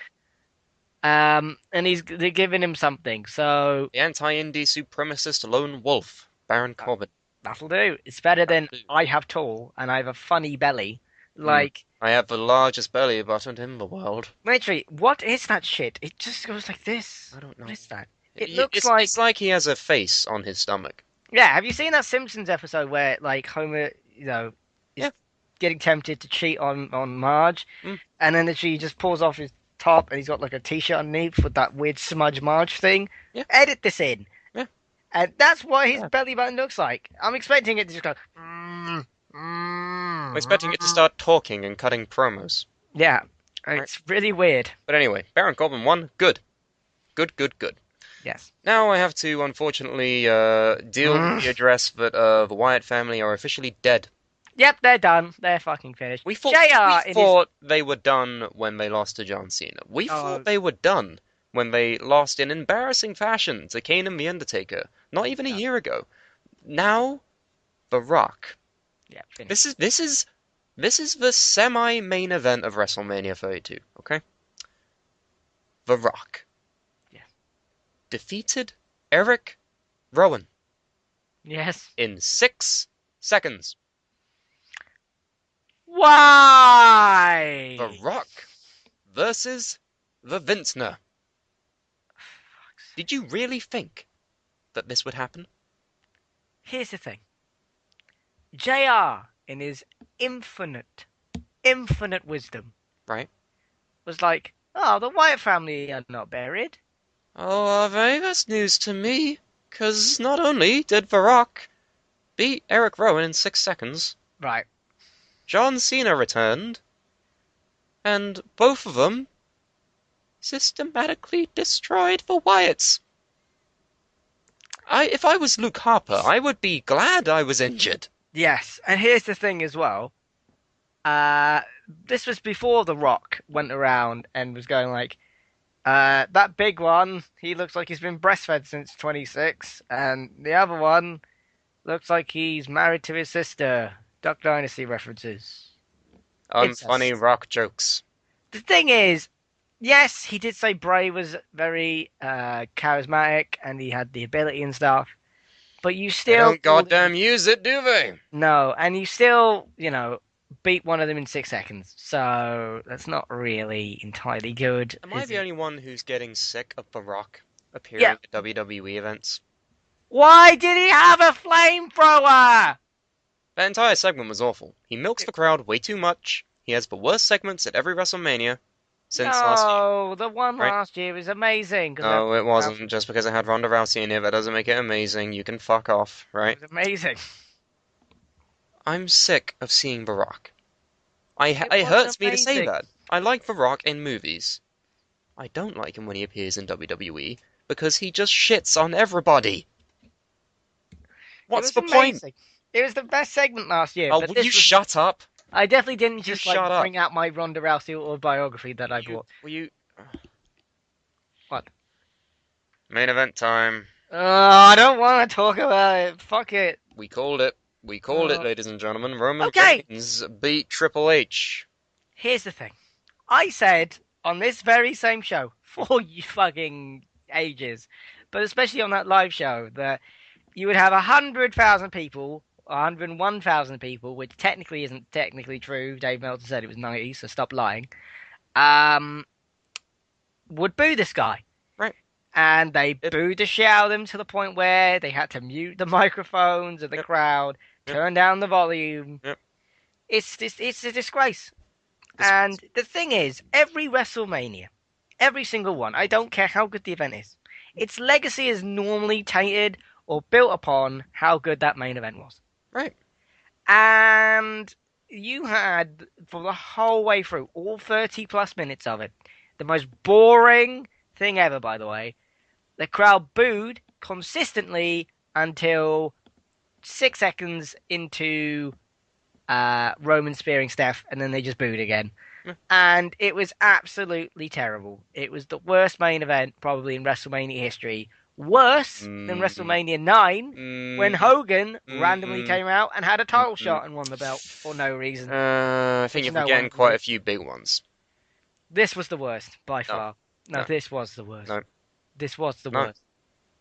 And they're giving him something. So The anti-indie supremacist lone wolf, Baron Corbin. that'll do. It's better than That'll do. I have tall and I have a funny belly. Like, I have the largest belly button in the world. literally, what is that shit? It just goes like this. I don't know. What is that? It Y- looks it's like he has a face on his stomach. Yeah, have you seen that Simpsons episode where like Homer, is Yeah. getting tempted to cheat on Marge, Mm. and then she just pulls off his top and he's got like a t-shirt underneath with that weird smudge Marge thing? Yeah. Edit this in. Yeah. And that's what his Yeah. belly button looks like. I'm expecting it to just go. I'm expecting it to start talking and cutting promos. Yeah, it's really weird. But anyway, Baron Corbin won. Good. Good. Yes. Now I have to, unfortunately, deal with the address that the Wyatt family are officially dead. Yep, they're done. They're fucking finished. We thought, JR in his... they were done when they lost to John Cena. We Oh. thought they were done when they lost in embarrassing fashion to Kane and The Undertaker, not even a year ago. Now, The Rock. Yeah, finished. This is the semi-main event of WrestleMania 32, okay? The Rock. Yeah. Defeated Erick Rowan Yes. in 6 seconds. Why? The Rock versus the Vintner. Did you really think that this would happen? Here's the thing. JR, in his infinite wisdom, Right? was like, oh, the Wyatt family are not buried. Oh, that's news to me. 'Cause not only did The Rock beat Erick Rowan in 6 seconds, Right. John Cena returned, and both of them systematically destroyed the Wyatts. If I was Luke Harper, I would be glad I was injured. Yes, and here's the thing as well. This was before The Rock went around and was going like, that big one, he looks like he's been breastfed since 26, and the other one looks like he's married to his sister. Duck Dynasty references. Unfunny Rock jokes. The thing is, yes, he did say Bray was very charismatic and he had the ability and stuff, but you They still don't goddamn use it, do they? no, and you still, beat one of them in 6 seconds. So that's not really entirely good. Am I is the it? only one who's getting sick of The Rock appearing Yeah. at WWE events? Why did he have a flamethrower? That entire segment was awful. He milks the crowd way too much. He has the worst segments at every WrestleMania since last year. No, the one right? last year was amazing. 'Cause No, it wasn't. Just because it had Ronda Rousey in it, that doesn't make it amazing. You can fuck off, right? It was amazing. I'm sick of seeing The Rock. It was hurts me to say amazing. that. I like The Rock in movies. I don't like him when he appears in WWE because he just shits on everybody. What's It the was point? amazing. It was the best segment last year. Oh, but will this you was- shut up? I definitely didn't You just shut up. bring out my Ronda Rousey autobiography that I bought. Will you? What? Main event time. Oh, I don't want to talk about it. Fuck it. We called it. We called it, Oh. ladies and gentlemen. Roman Okay. Reigns beat Triple H. Here's the thing. I said on this very same show for you fucking ages, but especially on that live show, that you would have 100,000 people, 101,000 people, which technically isn't technically true. Dave Meltzer said it was 90, so stop lying. Would boo this guy. Right. And they booed the shit out of them to the point where they had to mute the microphones of the crowd, turn down the volume. Yep. It's a disgrace. And the thing is, every WrestleMania, every single one, I don't care how good the event is, its legacy is normally tainted or built upon how good that main event was. Right. And you had, for the whole way through, all 30 plus minutes of it, the most boring thing ever, by the way. The crowd booed consistently until 6 seconds into Roman spearing Steph, and then they just booed again. And it was absolutely terrible. It was the worst main event probably in WrestleMania history. Worse than WrestleMania 9, when Hogan randomly came out and had a title shot and won the belt for no reason. I think Which you're no forgetting one quite would. a few big ones. This was the worst, by far. No, No. this was the worst. No. This was the No. worst.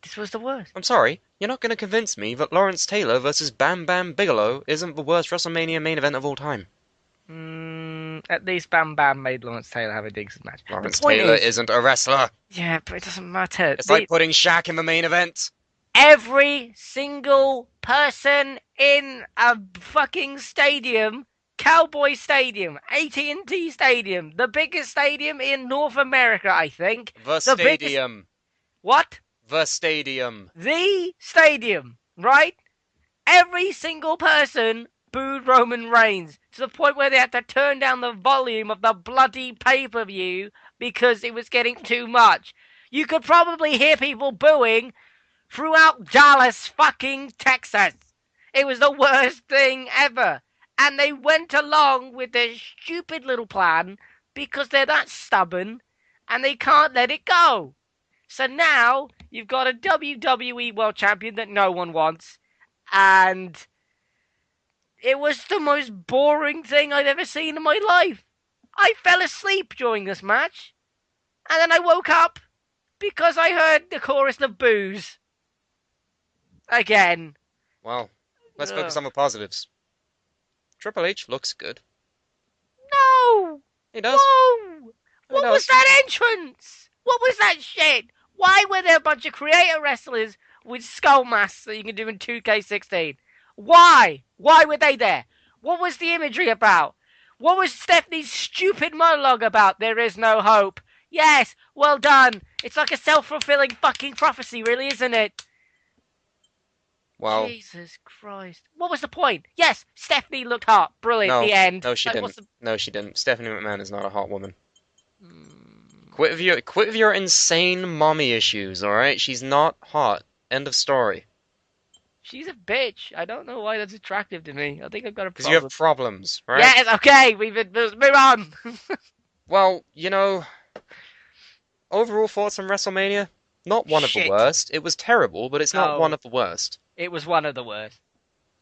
This was the worst. I'm sorry, you're not going to convince me that Lawrence Taylor versus Bam Bam Bigelow isn't the worst WrestleMania main event of all time. At least Bam Bam made Lawrence Taylor have a decent match. Lawrence The point Taylor is, isn't a wrestler. yeah, but it doesn't matter. It's like putting Shaq in the main event. Every single person in a fucking stadium, Cowboy Stadium, AT&T Stadium, the biggest stadium in North America, I think. The The biggest- stadium. What? The stadium. The stadium, right? Every single person booed Roman Reigns to the point where they had to turn down the volume of the bloody pay-per-view because it was getting too much. You could probably hear people booing throughout Dallas fucking Texas. It was the worst thing ever. And they went along with their stupid little plan because they're that stubborn and they can't let it go. So now you've got a WWE World Champion that no one wants, and it was the most boring thing I've ever seen in my life. I fell asleep during this match, and then I woke up because I heard the chorus of boos. Again. Well, let's focus on the positives. Triple H looks good. No! He does. Whoa! What does. was that entrance? What was that shit? Why were there a bunch of creator wrestlers with skull masks that you can do in 2K16? Why? Why were they there? What was the imagery about? What was Stephanie's stupid monologue about? There is no hope. Yes, well done. It's like a self-fulfilling fucking prophecy, really, isn't it? Well, Jesus Christ. What was the point? Yes, Stephanie looked hot. Brilliant. no, The end. no, she Like, didn't. what's the- No, she didn't. Stephanie McMahon is not a hot woman. Quit with your insane mommy issues, alright? She's not hot. End of story. She's a bitch. I don't know why that's attractive to me. I think I've got a Because problem. you have problems, right? Yes, okay. Let's move on. Well, you know, overall thoughts on WrestleMania? Not one of the Shit. worst. It was terrible, but it's not No. one of the worst. It was one of the worst.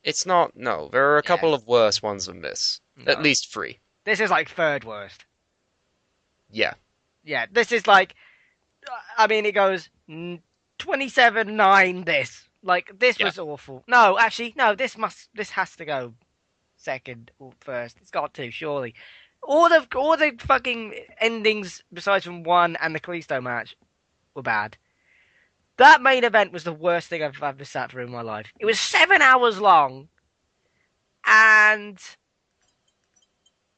It's not, no. There are a couple of worse ones than this. No. At least 3. This is like third worst. Yeah. Yeah, this is like, I mean, it goes 27-9 this. Like, this Yeah. was awful. No, actually, no, this has to go second or first. It's got to, surely. All the fucking endings, besides from 1 and the Kalisto match, were bad. That main event was the worst thing I've ever sat through in my life. It was 7 hours long, and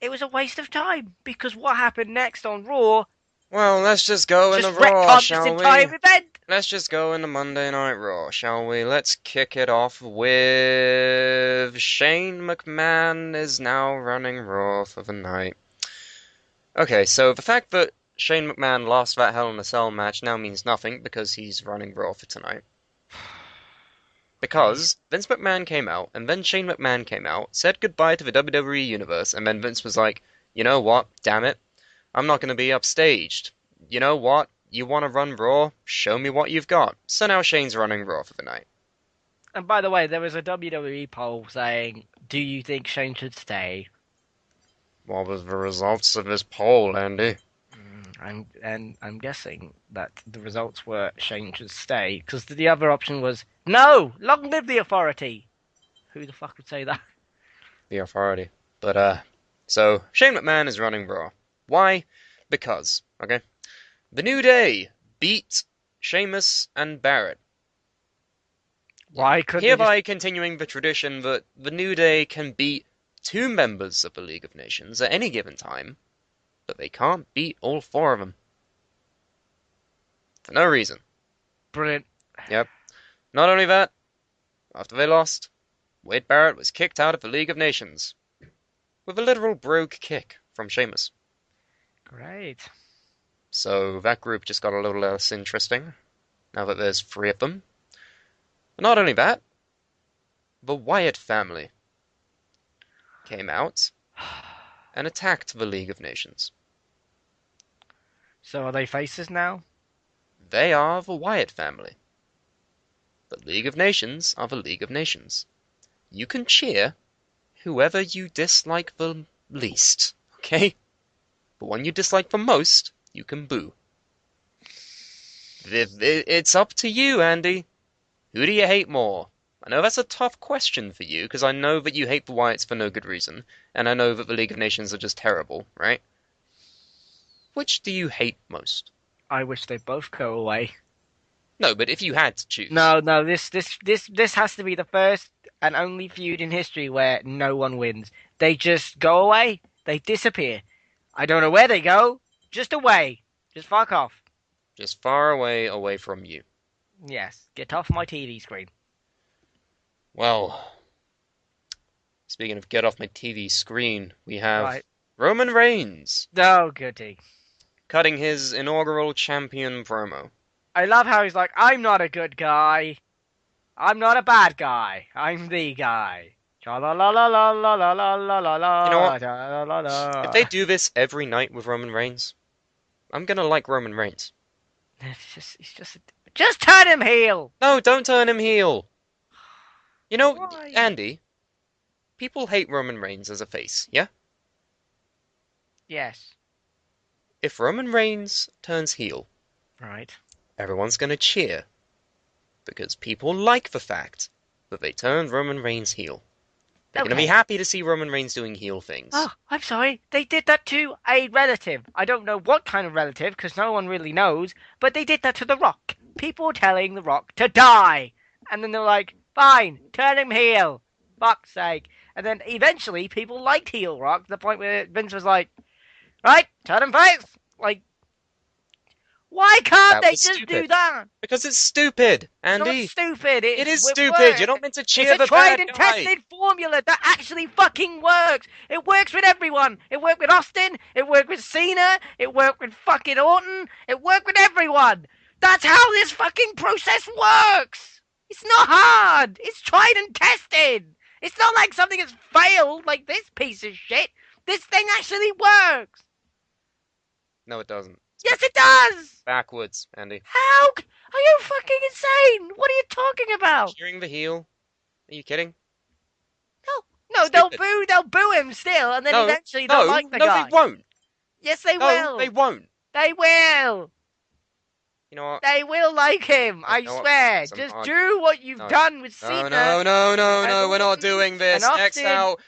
it was a waste of time, because what happened next on Raw Well, let's just go in the just Raw, retconned this shall entire we? event. Let's just go into Monday Night Raw, shall we? Let's kick it off with Shane McMahon is now running Raw for the night. Okay, so the fact that Shane McMahon lost that Hell in a Cell match now means nothing because he's running Raw for tonight. Because Vince McMahon came out, and then Shane McMahon came out, said goodbye to the WWE Universe, and then Vince was like, you know what, damn it, I'm not going to be upstaged. You know what? You want to run Raw? Show me what you've got. So now Shane's running Raw for the night. And by the way, there was a WWE poll saying, do you think Shane should stay? What was the results of this poll, Andy? I'm guessing that the results were Shane should stay, because the other option was, no, long live the Authority. Who the fuck would say that? The Authority. But, so Shane McMahon is running Raw. Why? Because, okay, The New Day beat Sheamus and Barrett. Why couldn't they Hereby continuing the tradition that The New Day can beat 2 members of the League of Nations at any given time, but they can't beat all 4 of them. For no reason. Brilliant. Yep. Not only that, after they lost, Wade Barrett was kicked out of the League of Nations. With a literal brogue kick from Sheamus. Great. So that group just got a little less interesting, now that there's 3 of them. Not only that, the Wyatt family came out and attacked the League of Nations. So are they faces now? They are the Wyatt family. The League of Nations are the League of Nations. You can cheer whoever you dislike the least, okay? But when you dislike the most, you can boo. It's up to you, Andy. Who do you hate more? I know that's a tough question for you, because I know that you hate the Wyatts for no good reason, and I know that the League of Nations are just terrible, right? Which do you hate most? I wish they both go away. No, but if you had to choose. No, this has to be the first and only feud in history where no one wins. They just go away. They disappear. I don't know where they go. Just away. Just fuck off. Just far away from you. Yes, get off my TV screen. Well, speaking of get off my TV screen, we have Right. Roman Reigns Oh, goody. cutting his inaugural champion promo. I love how he's like, I'm not a good guy. I'm not a bad guy. I'm the guy. Cha la la la la la la la la la la. You know what? La la la. If they do this every night with Roman Reigns, I'm gonna like Roman Reigns. Just turn him heel. No, don't turn him heel. You know, Why? Andy, people hate Roman Reigns as a face, yeah? Yes. If Roman Reigns turns heel, Right. everyone's gonna cheer. Because people like the fact that they turned Roman Reigns heel. They're gonna be Okay. happy to see Roman Reigns doing heel things. Oh, I'm sorry. They did that to a relative. I don't know what kind of relative, because no one really knows, but they did that to The Rock. People were telling The Rock to die. And then they're like, fine, turn him heel. Fuck's sake. And then eventually people liked heel Rock to the point where Vince was like, right, turn him face. Like, why can't That they was just do stupid. that? Because it's stupid, It's not Andy. stupid. It is It stupid. works. You're not meant to cheer It's the a tried bad and guy. tested formula that actually fucking works. It works with everyone. It worked with Austin. It worked with Cena. It worked with fucking Orton. It worked with everyone. That's how this fucking process works. It's not hard. It's tried and tested. It's not like something has failed like this piece of shit. This thing actually works. No, it doesn't. Yes, it does. Backwards, Andy. How? Are you fucking insane? What are you talking about? Cheering the heel? Are you kidding? No, Stupid. they'll boo him still, and then No, eventually they'll like the guy. they won't. Yes, they No, will. they won't. They will. You know what? They will like him. I know what? swear. Some Just odd- do what you've No. done with No, Cena. no, we're not Orton doing this. and Next Austin. out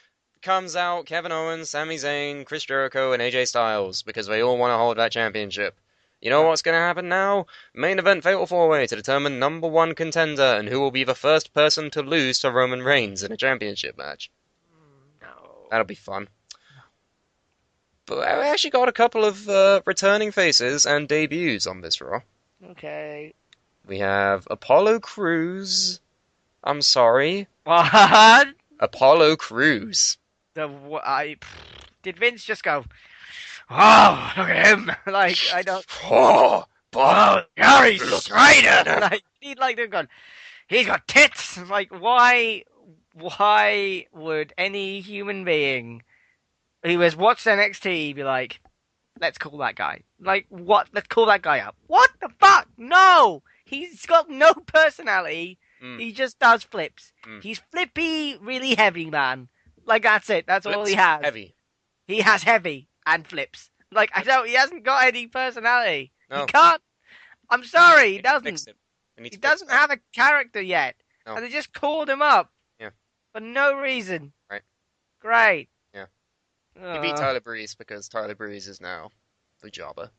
comes out Kevin Owens, Sami Zayn, Chris Jericho, and AJ Styles because they all want to hold that championship. You know what's going to happen now? Main event fatal four-way to determine number one contender and who will be the first person to lose to Roman Reigns in a championship match. No. That'll be fun. But we actually got a couple of returning faces and debuts on this Raw. Okay. We have Apollo Crews. I'm sorry. What? Apollo Crews. Did Vince just go, oh, look at him. Like, I don't. Oh, Oh, Gary Strider. Like, they're going, he's got tits. Like, why would any human being who has watched NXT be like, let's call that guy? Like, what? Let's call that guy up. What the fuck? No! He's got no personality. He just does flips. He's flippy, really heavy, man. Like, that's it. That's all he has. Heavy. He has heavy and flips. Like, he hasn't got any personality. No. He can't. I'm sorry, he doesn't. Fix it. We need He to fix doesn't that. have a character yet. No. And they just called him up. Yeah. For no reason. Right. Great. Yeah. He beat Tyler Breeze because Tyler Breeze is now the jobber,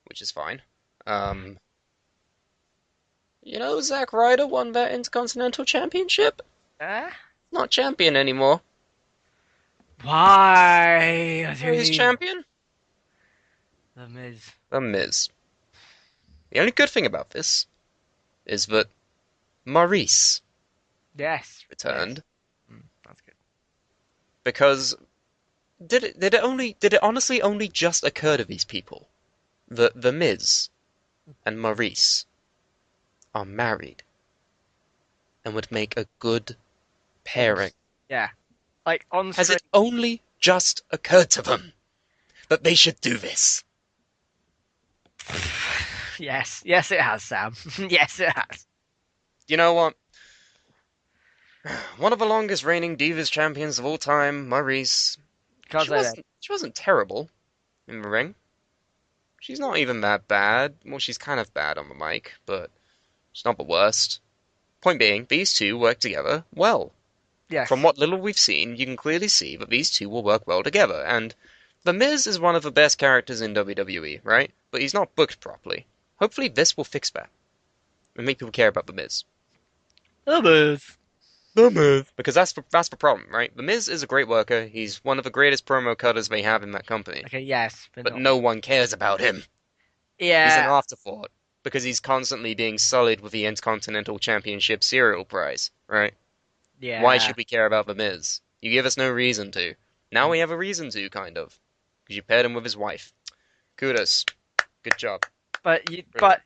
which is fine. You know, Zack Ryder won that Intercontinental Championship? Not champion anymore. Why? Who is champion? The Miz. The Miz. The only good thing about this is that Maurice Yes. returned That's good. because did it honestly only just occur to these people that the Miz and Maurice are married and would make a good pairing? Yeah. Like, on Has screen. it only just occurred to them that they should do this? Yes. Yes, it has, Sam. Yes, it has. You know what? One of the longest reigning Divas champions of all time, Maurice. Can't say that. She wasn't terrible in the ring. She's not even that bad. Well, she's kind of bad on the mic, but she's not the worst. Point being, these two work together well. Yes. From what little we've seen, you can clearly see that these two will work well together. And The Miz is one of the best characters in WWE, right? But he's not booked properly. Hopefully this will fix that. And make people care about The Miz. The Miz. The Miz. Because that's the problem, right? The Miz is a great worker. He's one of the greatest promo cutters they have in that company. Okay, yes. But no one cares about him. Yeah. He's an afterthought. Because he's constantly being sullied with the Intercontinental Championship cereal prize, right? Yeah. Why should we care about The Miz? You give us no reason to. Now we have a reason to, kind of. Because you paired him with his wife. Kudos. Good job. But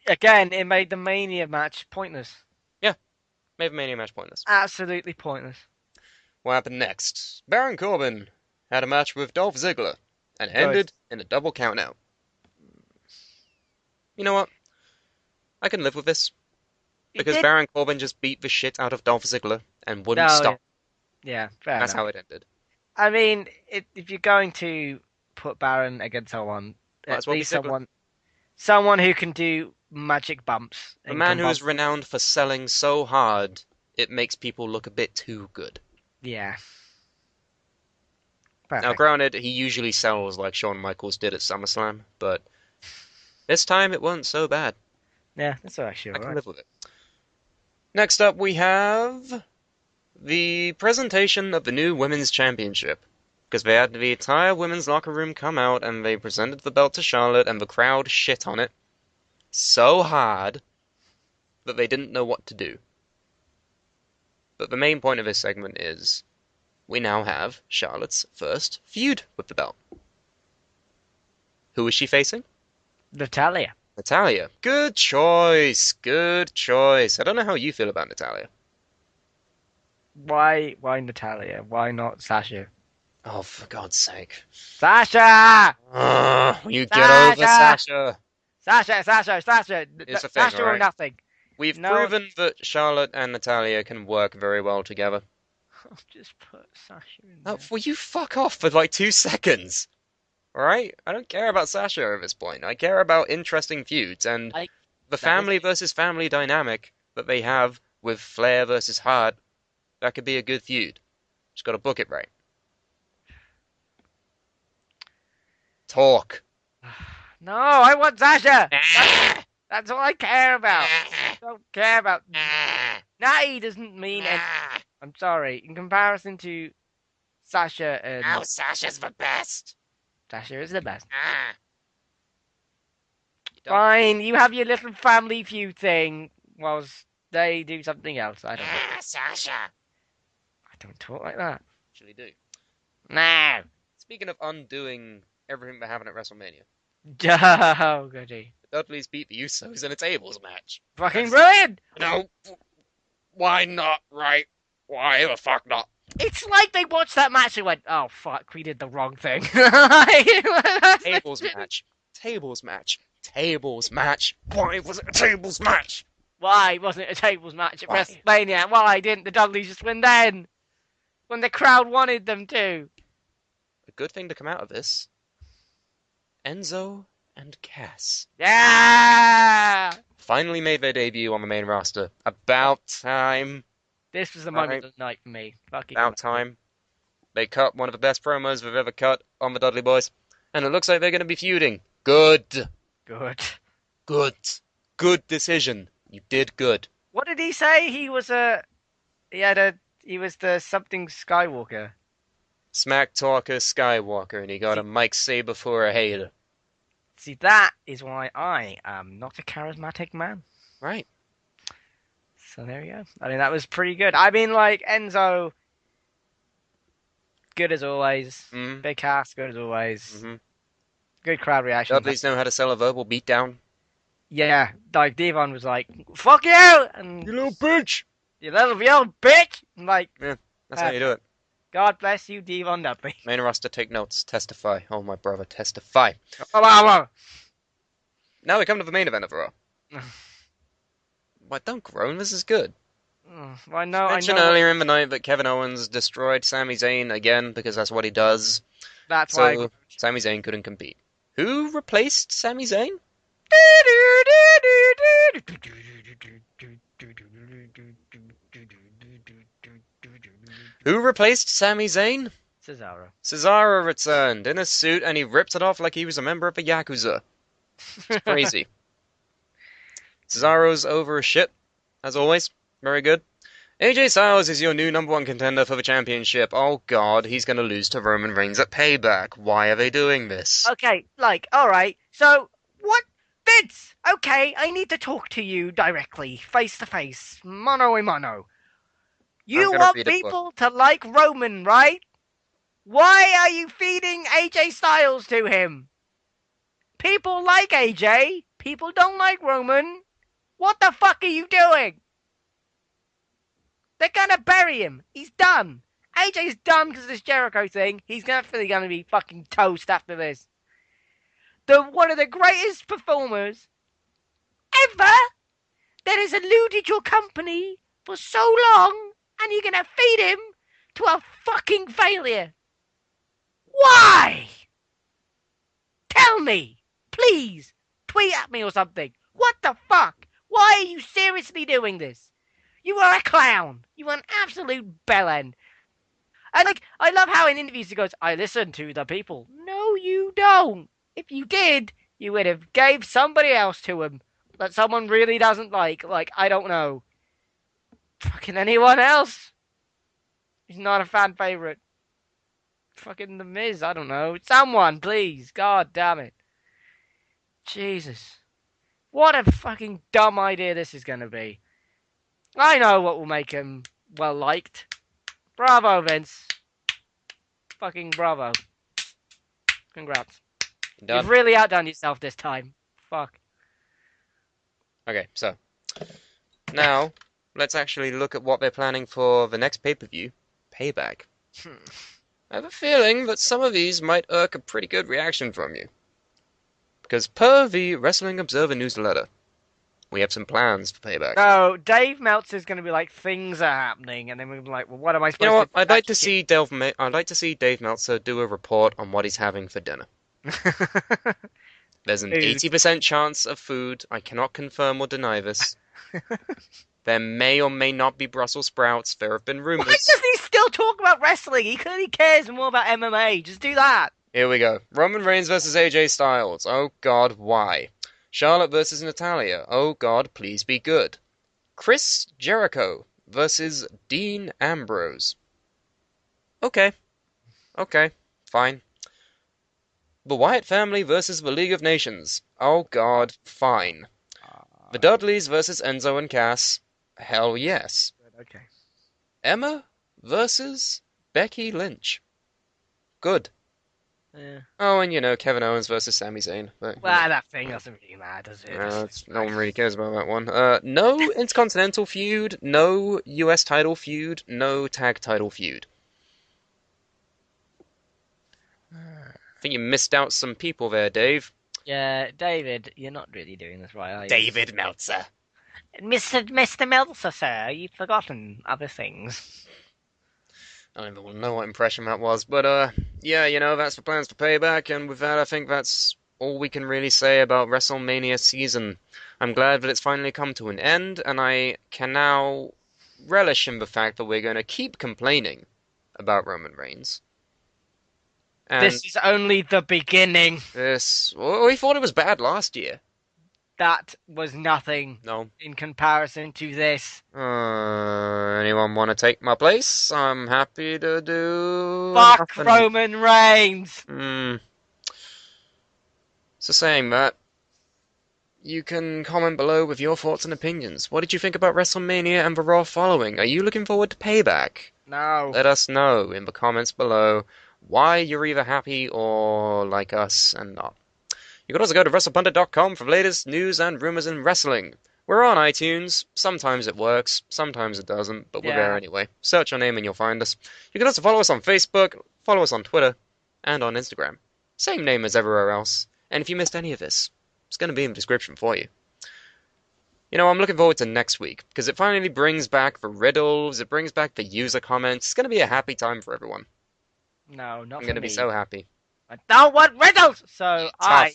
again, it made the Mania match pointless. Made the Mania match pointless. Absolutely pointless. What happened next? Baron Corbin had a match with Dolph Ziggler and ended in a double countout. You know what? I can live with this. He Because did- Baron Corbin just beat the shit out of Dolph Ziggler and wouldn't No, stop. Yeah, fair That's enough. how it ended. I mean, if you're going to put Baron against someone, Might at as well be least Ziggler. someone who can do magic bumps. A and man can who is bump- renowned for selling so hard, it makes people look a bit too good. Yeah. Now, Perfect. granted, he usually sells like Shawn Michaels did at SummerSlam, but this time it wasn't so bad. Yeah, that's actually I can alright. live with it. Next up, we have the presentation of the new Women's Championship. Because they had the entire women's locker room come out and they presented the belt to Charlotte and the crowd shit on it so hard that they didn't know what to do. But the main point of this segment is we now have Charlotte's first feud with the belt. Who is she facing? Natalia. Natalia. Good choice. Good choice. I don't know how you feel about Natalia. Why Natalia? Why not Sasha? Oh, for God's sake. Sasha! Will you get over Sasha! Sasha? Sasha! Here's the thing, Sasha or alright? nothing. We've No. proven that Charlotte and Natalia can work very well together. Just put Sasha in Now, there. will you fuck off for like 2 seconds? Alright? I don't care about Sasha at this point. I care about interesting feuds and I- the family versus family dynamic that they have with Flair versus Hart. That could be a good feud. Just gotta book it right. Talk. No, I want Sasha! That's all I care about. I don't care about... Natty doesn't mean anything. I'm sorry. In comparison to Sasha and... Sasha's the best. Sasha is the best. You don't Fine, you have your little family feud thing whilst they do something else. I don't know. Sasha. I don't talk like that. Actually do. No. Speaking of undoing everything that happened at WrestleMania, Oh, goody. the Dudleys beat the Usos in a tables match. Fucking brilliant! No, why not, right? Why the fuck not? It's like they watched that match and went, oh fuck, we did the wrong thing. Tables match. Tables match. Tables match. Why was it a tables match? Why wasn't it a tables match at Why? WrestleMania? Why didn't the Dudleys just win then? When the crowd wanted them to. A good thing to come out of this. Enzo and Cass Yeah! finally made their debut on the main roster. About time. This was the moment of the night for me. Fucking About time. They cut one of the best promos they've ever cut on the Dudley Boys. And it looks like they're going to be feuding. Good. Good. Good. Good decision. You did good. What did he say? He was the something Skywalker. Smack talker Skywalker, and he got a Mike Saber for a hater. See, that is why I am not a charismatic man. Right. So there you go. I mean, that was pretty good. I mean, like, Enzo, good as always. Mm-hmm. Big Cass, good as always. Mm-hmm. Good crowd reaction. Dudleys know how to sell a verbal beatdown. Yeah, like, Devon was like, fuck you! And You little bitch! you little bitch! And like, That's how you do it. God bless you, Devon Dudley. Main roster, take notes. Testify. Oh, my brother, testify. Oh, Now we come to the main event of Raw. Why, don't groan. This is good. I know. Mentioned earlier in the night that Kevin Owens destroyed Sami Zayn again because that's what he does. That's why. So Sami Zayn couldn't compete. Who replaced Sami Zayn? Who replaced Sami Zayn? Cesaro. Cesaro returned in a suit and he ripped it off like he was a member of the Yakuza. It's crazy. Cesaro's over as shit, as always. Very good. AJ Styles is your new #1 contender for the championship. Oh god, he's gonna lose to Roman Reigns at Payback. Why are they doing this? Okay, like, alright, so, what? Vince! Okay, I need to talk to you directly, face to face, mano a mano. You gonna want read a book. people to like Roman, right? Why are you feeding AJ Styles to him? People like AJ, people don't like Roman. What the fuck are you doing? They're gonna bury him. He's done. AJ's done because of this Jericho thing. He's definitely gonna be fucking toast after this. One of the greatest performers ever that has eluded your company for so long, and you're gonna feed him to a fucking failure. Why? Tell me, please. Tweet at me or something. What the fuck? Why are you seriously doing this? You are a clown. You are an absolute bellend. And like, I love how in interviews he goes, I listen to the people. No, you don't. If you did, you would have gave somebody else to him that someone really doesn't like. Like, I don't know. Fucking anyone else. He's not a fan favorite. Fucking The Miz, I don't know. Someone, please. God damn it. Jesus. What a fucking dumb idea this is going to be. I know what will make him well liked. Bravo, Vince. Fucking bravo. Congrats. Done. You've really outdone yourself this time. Fuck. Okay, so now let's actually look at what they're planning for the next pay-per-view, Payback. I have a feeling that some of these might irk a pretty good reaction from you. Because per the Wrestling Observer newsletter, we have some plans for Payback. No, Dave Meltzer's going to be like, things are happening, and then we're like, well, what am I supposed to do? You know what? I'd like to see Dave Meltzer do a report on what he's having for dinner. There's an 80% chance of food. I cannot confirm or deny this. There may or may not be Brussels sprouts. There have been rumors. Why does he still talk about wrestling? He clearly cares more about MMA. Just do that. Here we go. Roman Reigns versus AJ Styles. Oh God, why? Charlotte versus Natalia. Oh God, please be good. Chris Jericho versus Dean Ambrose. Okay. Okay, fine. The Wyatt family versus the League of Nations. Oh God, fine. The Dudleys versus Enzo and Cass. Hell yes. Okay. Emma versus Becky Lynch. Good. Yeah. Oh, and you know, Kevin Owens versus Sami Zayn. But, Well, that thing doesn't really matter, does it? no one really cares about that one. No Intercontinental feud, no US title feud, no tag title feud. I think you missed out some people there, Dave. Yeah, David, you're not really doing this right, are you? David Meltzer. Mr. Meltzer, sir, you've forgotten other things. I don't even know what impression that was, but yeah, you know, that's the plans for Payback, and with that I think that's all we can really say about WrestleMania season. I'm glad that it's finally come to an end, and I can now relish in the fact that we're going to keep complaining about Roman Reigns. And This is only the beginning. well, we thought it was bad last year. That was nothing No. in comparison to this. Anyone want to take my place? I'm happy to do... Fuck nothing. Roman Reigns! So saying that, you can comment below with your thoughts and opinions. What did you think about WrestleMania and the Raw following? Are you looking forward to Payback? No. Let us know in the comments below why you're either happy or like us and not. You can also go to WrestlePundit.com for the latest news and rumors in wrestling. We're on iTunes. Sometimes it works, sometimes it doesn't, but we're there anyway. Search our name and you'll find us. You can also follow us on Facebook, follow us on Twitter, and on Instagram. Same name as everywhere else. And if you missed any of this, it's going to be in the description for you. You know, I'm looking forward to next week, because it finally brings back the riddles, it brings back the user comments. It's going to be a happy time for everyone. No, not I'm for going to be me. so happy. I don't want riddles! So Tough. I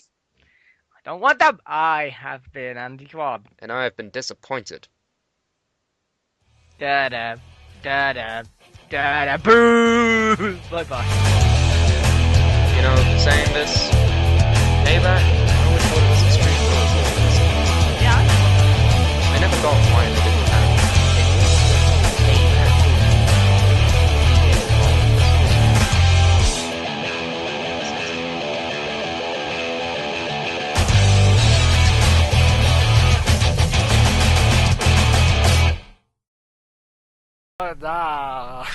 don't want them. I have been Andy Quad. And I have been disappointed. Da-da, da-da, da-da, boo! Bye-bye. You know, saying this, Payback, I always thought it was extreme rules. Yeah. I never got why they didn't have Da.